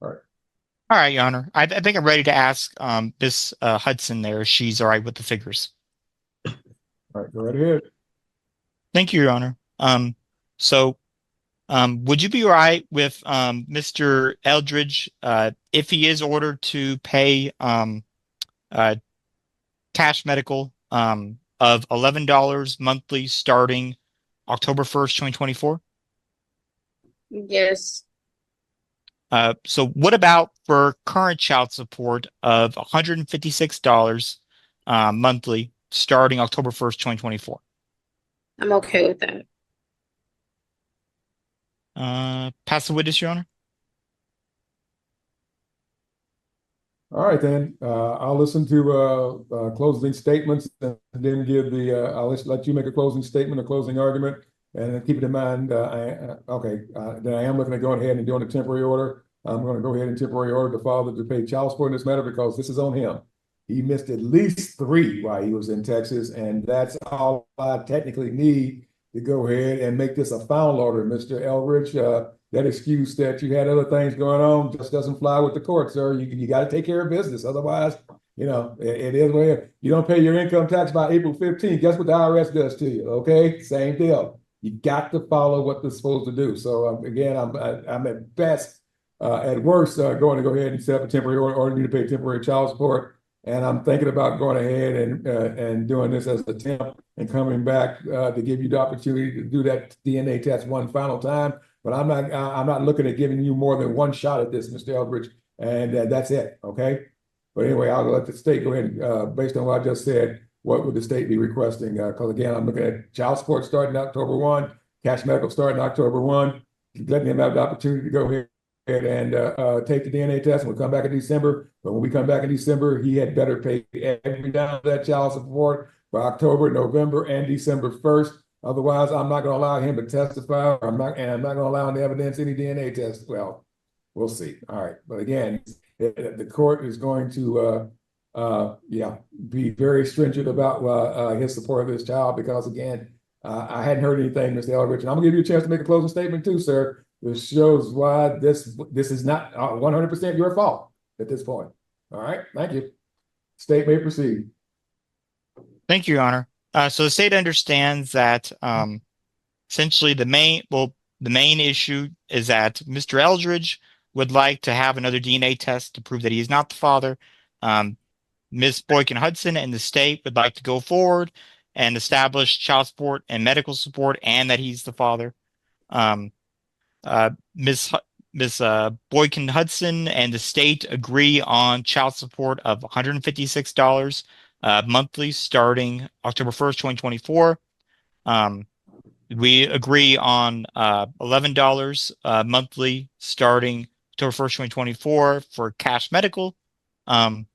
All right.
All right, Your Honor. I think I'm ready to ask Miss Hudson there if she's all right with the figures.
All right, go right ahead.
Thank you, Your Honor. So would you be all right with Mr. Eldridge if he is ordered to pay cash medical of $11 monthly starting October 1st, 2024?
Yes.
So what about for current child support of $156 monthly starting October 1st, 2024?
I'm okay with that.
Pass the witness, Your Honor.
All right, then. I'll listen to closing statements and then give the, I'll let you make a closing statement, a closing argument. And then keep it in mind, then I am looking at going ahead and doing a temporary order. I'm going to go ahead and temporary order the father to pay child support in this matter because this is on him. He missed at least 3 while he was in Texas, and that's all I technically need to go ahead and make this a final order. Mr. Eldridge, that excuse that you had other things going on just doesn't fly with the court, sir. You got to take care of business. Otherwise, it is where you don't pay your income tax by April 15th. Guess what the IRS does to you? Okay, same deal. You got to follow what they're supposed to do. So again, I'm at best, at worst, going to go ahead and set up a temporary order you to pay temporary child support. And I'm thinking about going ahead and doing this as a temp and coming back to give you the opportunity to do that DNA test one final time. But I'm not looking at giving you more than one shot at this, Mr. Eldridge, and that's it. Okay. But anyway, I'll let the state go ahead and, based on what I just said, what would the state be requesting? Because again, I'm looking at child support starting October 1, cash medical starting October 1, letting him have the opportunity to go ahead and take the DNA test, and we'll come back in December. But when we come back in December, he had better pay every dime of that child support for October, November, and December 1st. Otherwise, I'm not going to allow him to testify. I'm not going to allow him to evidence any DNA test. Well, we'll see. All right. But again, the court is going to, be very stringent about his support of this child because, again, I hadn't heard anything, Mr. Eldridge. And I'm going to give you a chance to make a closing statement too, sir. This shows why this is not 100% your fault at this point. All right. Thank you. State may proceed.
Thank you, Your Honor. So the state understands that essentially the main issue is that Mr. Eldridge would like to have another DNA test to prove that he is not the father. Ms. Boykin Hudson and the state would like to go forward and establish child support and medical support and that he's the father. Ms. Boykin Hudson and the state agree on child support of $156 monthly starting October 1st, 2024. We agree on $11 monthly starting October 1st, 2024 for cash medical. And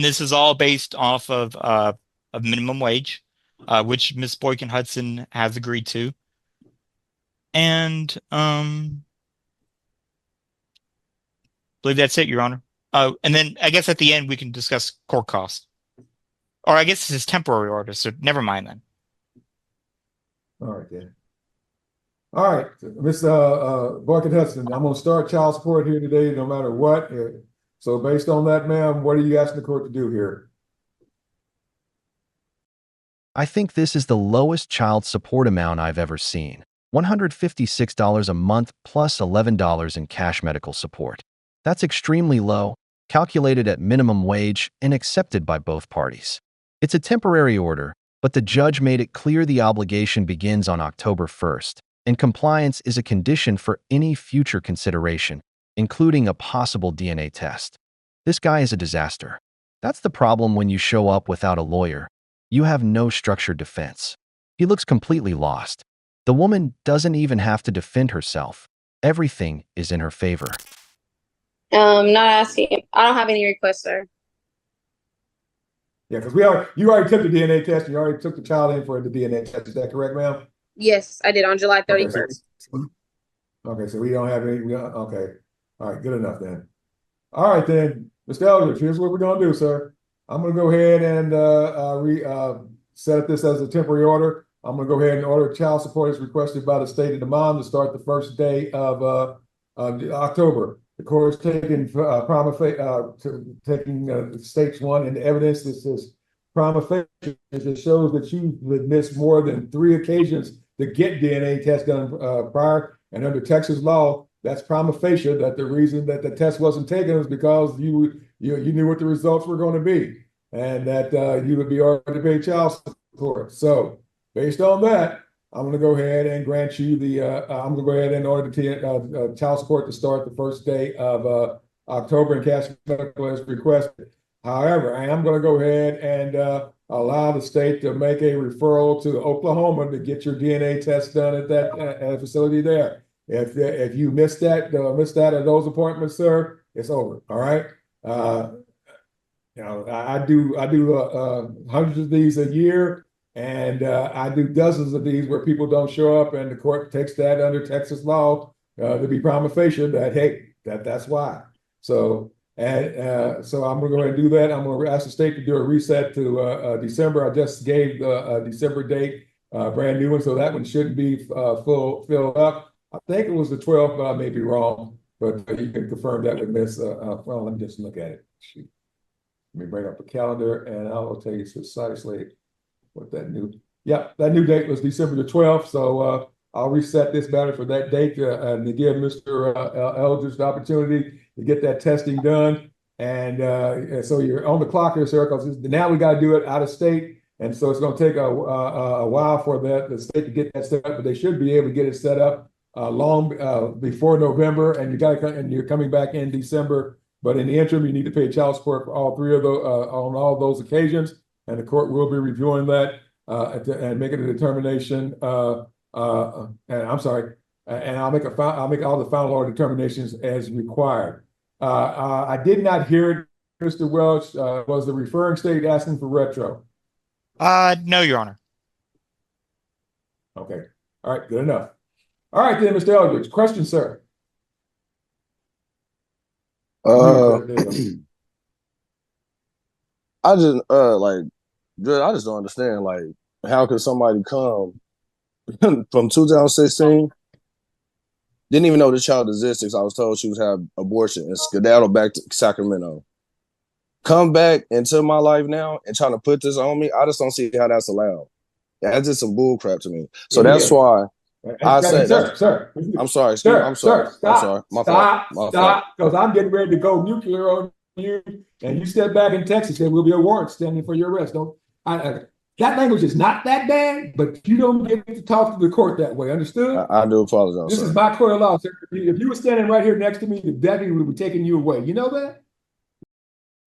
this is all based off of minimum wage, which Ms. Boykin Hudson has agreed to. And I believe that's it, Your Honor. And then I guess at the end we can discuss court costs. Or I guess this is temporary order, so never mind then.
All right, then. All right, Ms. Boykin Hudson, I'm going to start child support here today no matter what. So based on that, ma'am, what are you asking the court to do here?
I think this is the lowest child support amount I've ever seen. $156 a month plus $11 in cash medical support. That's extremely low, calculated at minimum wage and accepted by both parties. It's a temporary order, but the judge made it clear the obligation begins on October 1st, and compliance is a condition for any future consideration, including a possible DNA test. This guy is a disaster. That's the problem when you show up without a lawyer. You have no structured defense. He looks completely lost. The woman doesn't even have to defend herself. Everything is in her favor.
Not asking. I don't have any requests, sir.
Yeah, because you already took the DNA test. You already took the child in for the DNA test. Is that correct, ma'am?
Yes, I did on July
Okay,
31st.
so we don't have any. Okay, all right, good enough then. All right then, Mr. Eldridge, here's what we're gonna do, sir. I'm gonna go ahead and set up this as a temporary order. I'm gonna go ahead and order child support as requested by the state of the mom to start the first day of October. The court is taking stage one into evidence. This is prima facie. It shows that you've missed more than 3 occasions to get DNA test done prior, and under Texas law, that's prima facie that the reason that the test wasn't taken is because you knew what the results were going to be, and that you would be ordered to pay child support. So based on that, I'm going to go ahead and grant you I'm going to go ahead and order the child support to start the first day of October and cash medical as requested. However, I am going to go ahead and allow the state to make a referral to Oklahoma to get your DNA test done at that facility there. If you missed that at those appointments, sir, it's over. All right. I do hundreds of these a year, and I do dozens of these where people don't show up, and the court takes that under Texas law to be prima facie that hey, that's why. So so I'm going to go ahead and do that. I'm going to ask the state to do a reset to December. I just gave the December date, brand new one, so that one shouldn't be filled up. I think it was the 12th, but I may be wrong. But you can confirm that with Miss. Well, let me just look at it. Shoot. Let me bring up the calendar, and I will tell you precisely what that new. Yeah, that new date was December the 12th. So I'll reset this matter for that date and to give Mr. Eldridge the opportunity to get that testing done. And so you're on the clock here, sir, because now we got to do it out of state. And so it's going to take a while for the state to get that set up, but they should be able to get it set up long before November, and you're coming back in December. But in the interim, you need to pay child support for all 3 of those on all those occasions, and the court will be reviewing that and making a determination. And I'm sorry, and I'll make all the final order determinations as required. I did not hear it, Mr. Welch. Was the referring state asking for retro?
No, Your Honor.
Okay. All right. Good enough. All right, then, Mr. Eldridge. Question, sir.
I just I just don't understand. Like, how could somebody come from 2016? Didn't even know the child existed. I was told she was have abortion and skedaddle back to Sacramento. Come back into my life now and trying to put this on me. I just don't see how that's allowed. That's just some bull crap to me. So that's why I said,
sir.
I'm sorry,
I'm sorry.
Stop. My fault.
Because I'm getting ready to go nuclear on you, and you step back in Texas, there will be a warrant standing for your arrest. That language is not that bad, but you don't get to talk to the court that way. Understood?
I do apologize.
This is my court of law, sir. If you were standing right here next to me, the deputy would be taking you away. You know that?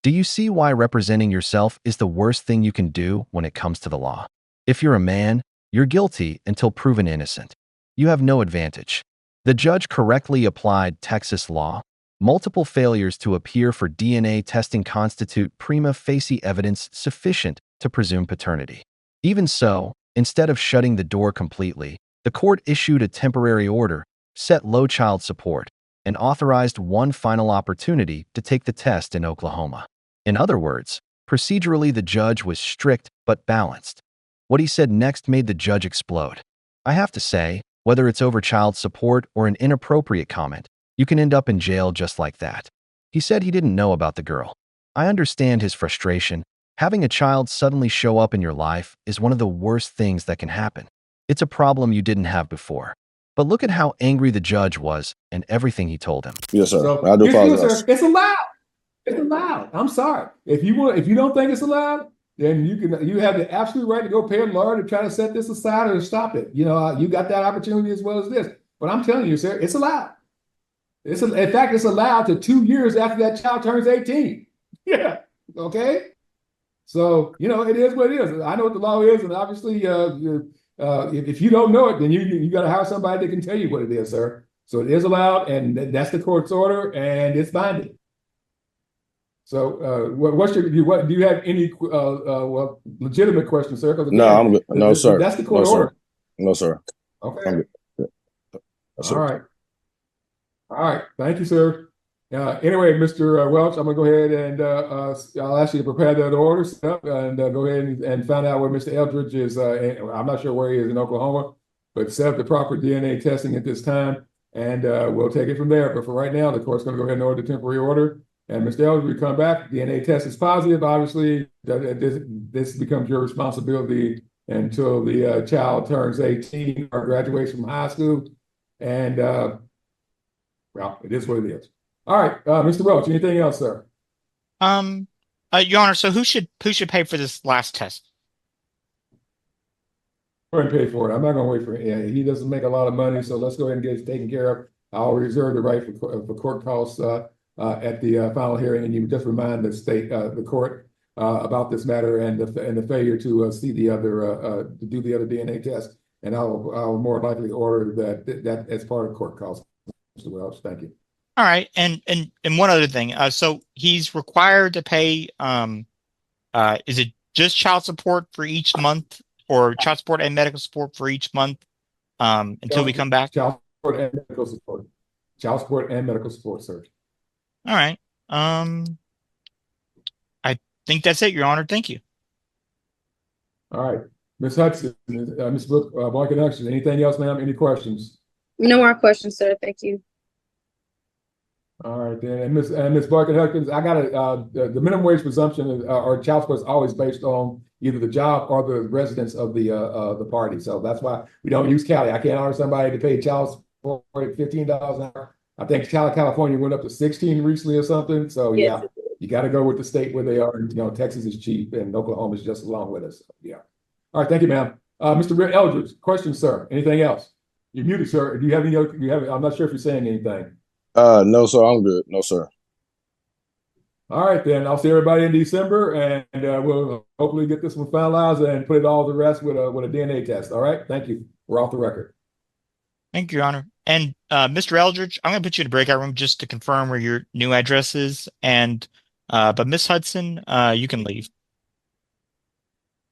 Do you see why representing yourself is the worst thing you can do when it comes to the law? If you're a man, you're guilty until proven innocent. You have no advantage. The judge correctly applied Texas law. Multiple failures to appear for DNA testing constitute prima facie evidence sufficient to presume paternity. Even so, instead of shutting the door completely, the court issued a temporary order, set low child support, and authorized one final opportunity to take the test in Oklahoma. In other words, procedurally the judge was strict but balanced. What he said next made the judge explode. I have to say, whether it's over child support or an inappropriate comment, you can end up in jail just like that. He said he didn't know about the girl. I understand his frustration. Having a child suddenly show up in your life is one of the worst things that can happen. It's a problem you didn't have before. But look at how angry the judge was and everything he told him.
Yes, sir.
So,
I do apologize.
Sir, it's allowed. It's allowed. I'm sorry. If you don't think it's allowed, then you have the absolute right to go pay a lawyer to try to set this aside or stop it. You got that opportunity as well as this. But I'm telling you, sir, it's allowed. In fact, it's allowed to 2 years after that child turns 18. Yeah. Okay. So it is what it is. I know what the law is, and obviously if you don't know it, then you got to hire somebody that can tell you what it is, sir. So it is allowed, and that's the court's order, and it's binding. So, what do you have any legitimate questions, sir? Because
No,
again,
I'm good. No, sir.
that's the
No,
court
sir.
order.
No, sir.
Okay.
I'm good. Yeah. Yes,
All
sir.
right. All right. Thank you, sir. Anyway, Mr. Welch, I'm gonna go ahead and I'll ask you to prepare that order and go ahead and find out where Mr. Eldridge is. I'm not sure where he is in Oklahoma, but set up the proper DNA testing at this time, and we'll take it from there. But for right now, the court's gonna go ahead and order the temporary order. And Mr. Eldridge, we come back. DNA test is positive. Obviously, this becomes your responsibility until the child turns 18 or graduates from high school. And well, it is what it is. All right, Mr. Welch, anything else, sir?
Your Honor, so who should pay for this last test?
Go ahead and pay for it. I'm not going to wait for it. Yeah, he doesn't make a lot of money, so let's go ahead and get it taken care of. I'll reserve the right for court costs at the final hearing, and you just remind the court about this matter and the failure to see the other to do the other DNA test, and I'll more likely order that as part of court costs. Mr. Welch, thank you.
All right, and one other thing. So he's required to pay. Is it just child support for each month, or child support and medical support for each month until we come back?
Child support and medical support. Child support and medical support, sir.
All right. I think that's it, Your Honor. Thank you.
All right, Ms. Hudson, Ms. Boykin Hudson, anything else, ma'am? Any questions?
No more questions, sir. Thank you.
All right, then, and Ms. Boykin Hudson, I got the minimum wage presumption or child support is always based on either the job or the residence of the party. So that's why we don't use Cali. I can't order somebody to pay child support at $15 an hour. I think California went up to 16 recently or something. So
Yes.
yeah, you got to go with the state where they are. You know, Texas is cheap and Oklahoma is just along with us. So, yeah. All right, thank you, ma'am. Mr. Eldridge, questions, sir? Anything else? You're muted, sir. Do you have any other? I'm not sure if you're saying anything.
No, sir. I'm good. No, sir.
All right, then. I'll see everybody in December, and we'll hopefully get this one finalized and put it all to rest with a DNA test. All right. Thank you. We're off the record.
Thank you, Your Honor. And Mr. Eldridge, I'm going to put you in a breakout room just to confirm where your new address is. And but Miss Hudson, you can leave.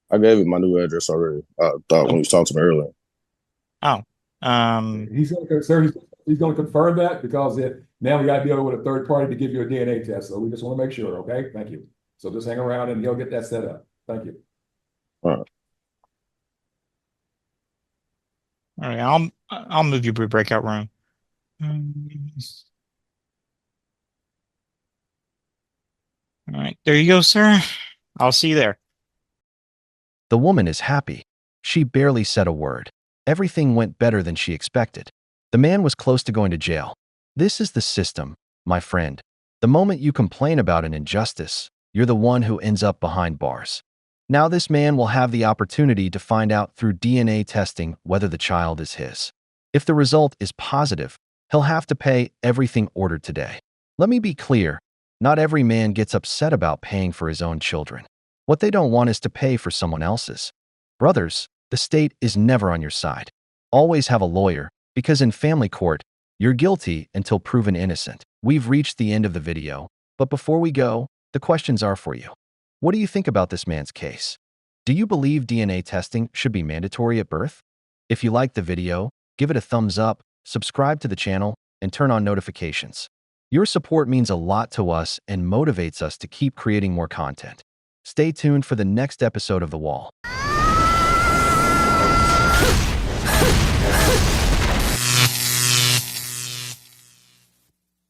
I gave it my new address already. I thought when you talked to me earlier.
Oh,
he's going to confirm that because now we got to deal with a third party to give you a DNA test. So we just want to make sure. Okay. Thank you. So just hang around and he'll get that set up. Thank you.
All right.
All right. I'll move you to a breakout room. All right. There you go, sir. I'll see you there.
The woman is happy. She barely said a word. Everything went better than she expected. The man was close to going to jail. This is the system, my friend. The moment you complain about an injustice, you're the one who ends up behind bars. Now this man will have the opportunity to find out through DNA testing whether the child is his. If the result is positive, he'll have to pay everything ordered today. Let me be clear, not every man gets upset about paying for his own children. What they don't want is to pay for someone else's. Brothers, the state is never on your side. Always have a lawyer, because in family court, you're guilty until proven innocent. We've reached the end of the video, but before we go, the questions are for you. What do you think about this man's case? Do you believe DNA testing should be mandatory at birth? If you liked the video, give it a thumbs up, subscribe to the channel, and turn on notifications. Your support means a lot to us and motivates us to keep creating more content. Stay tuned for the next episode of The Wall.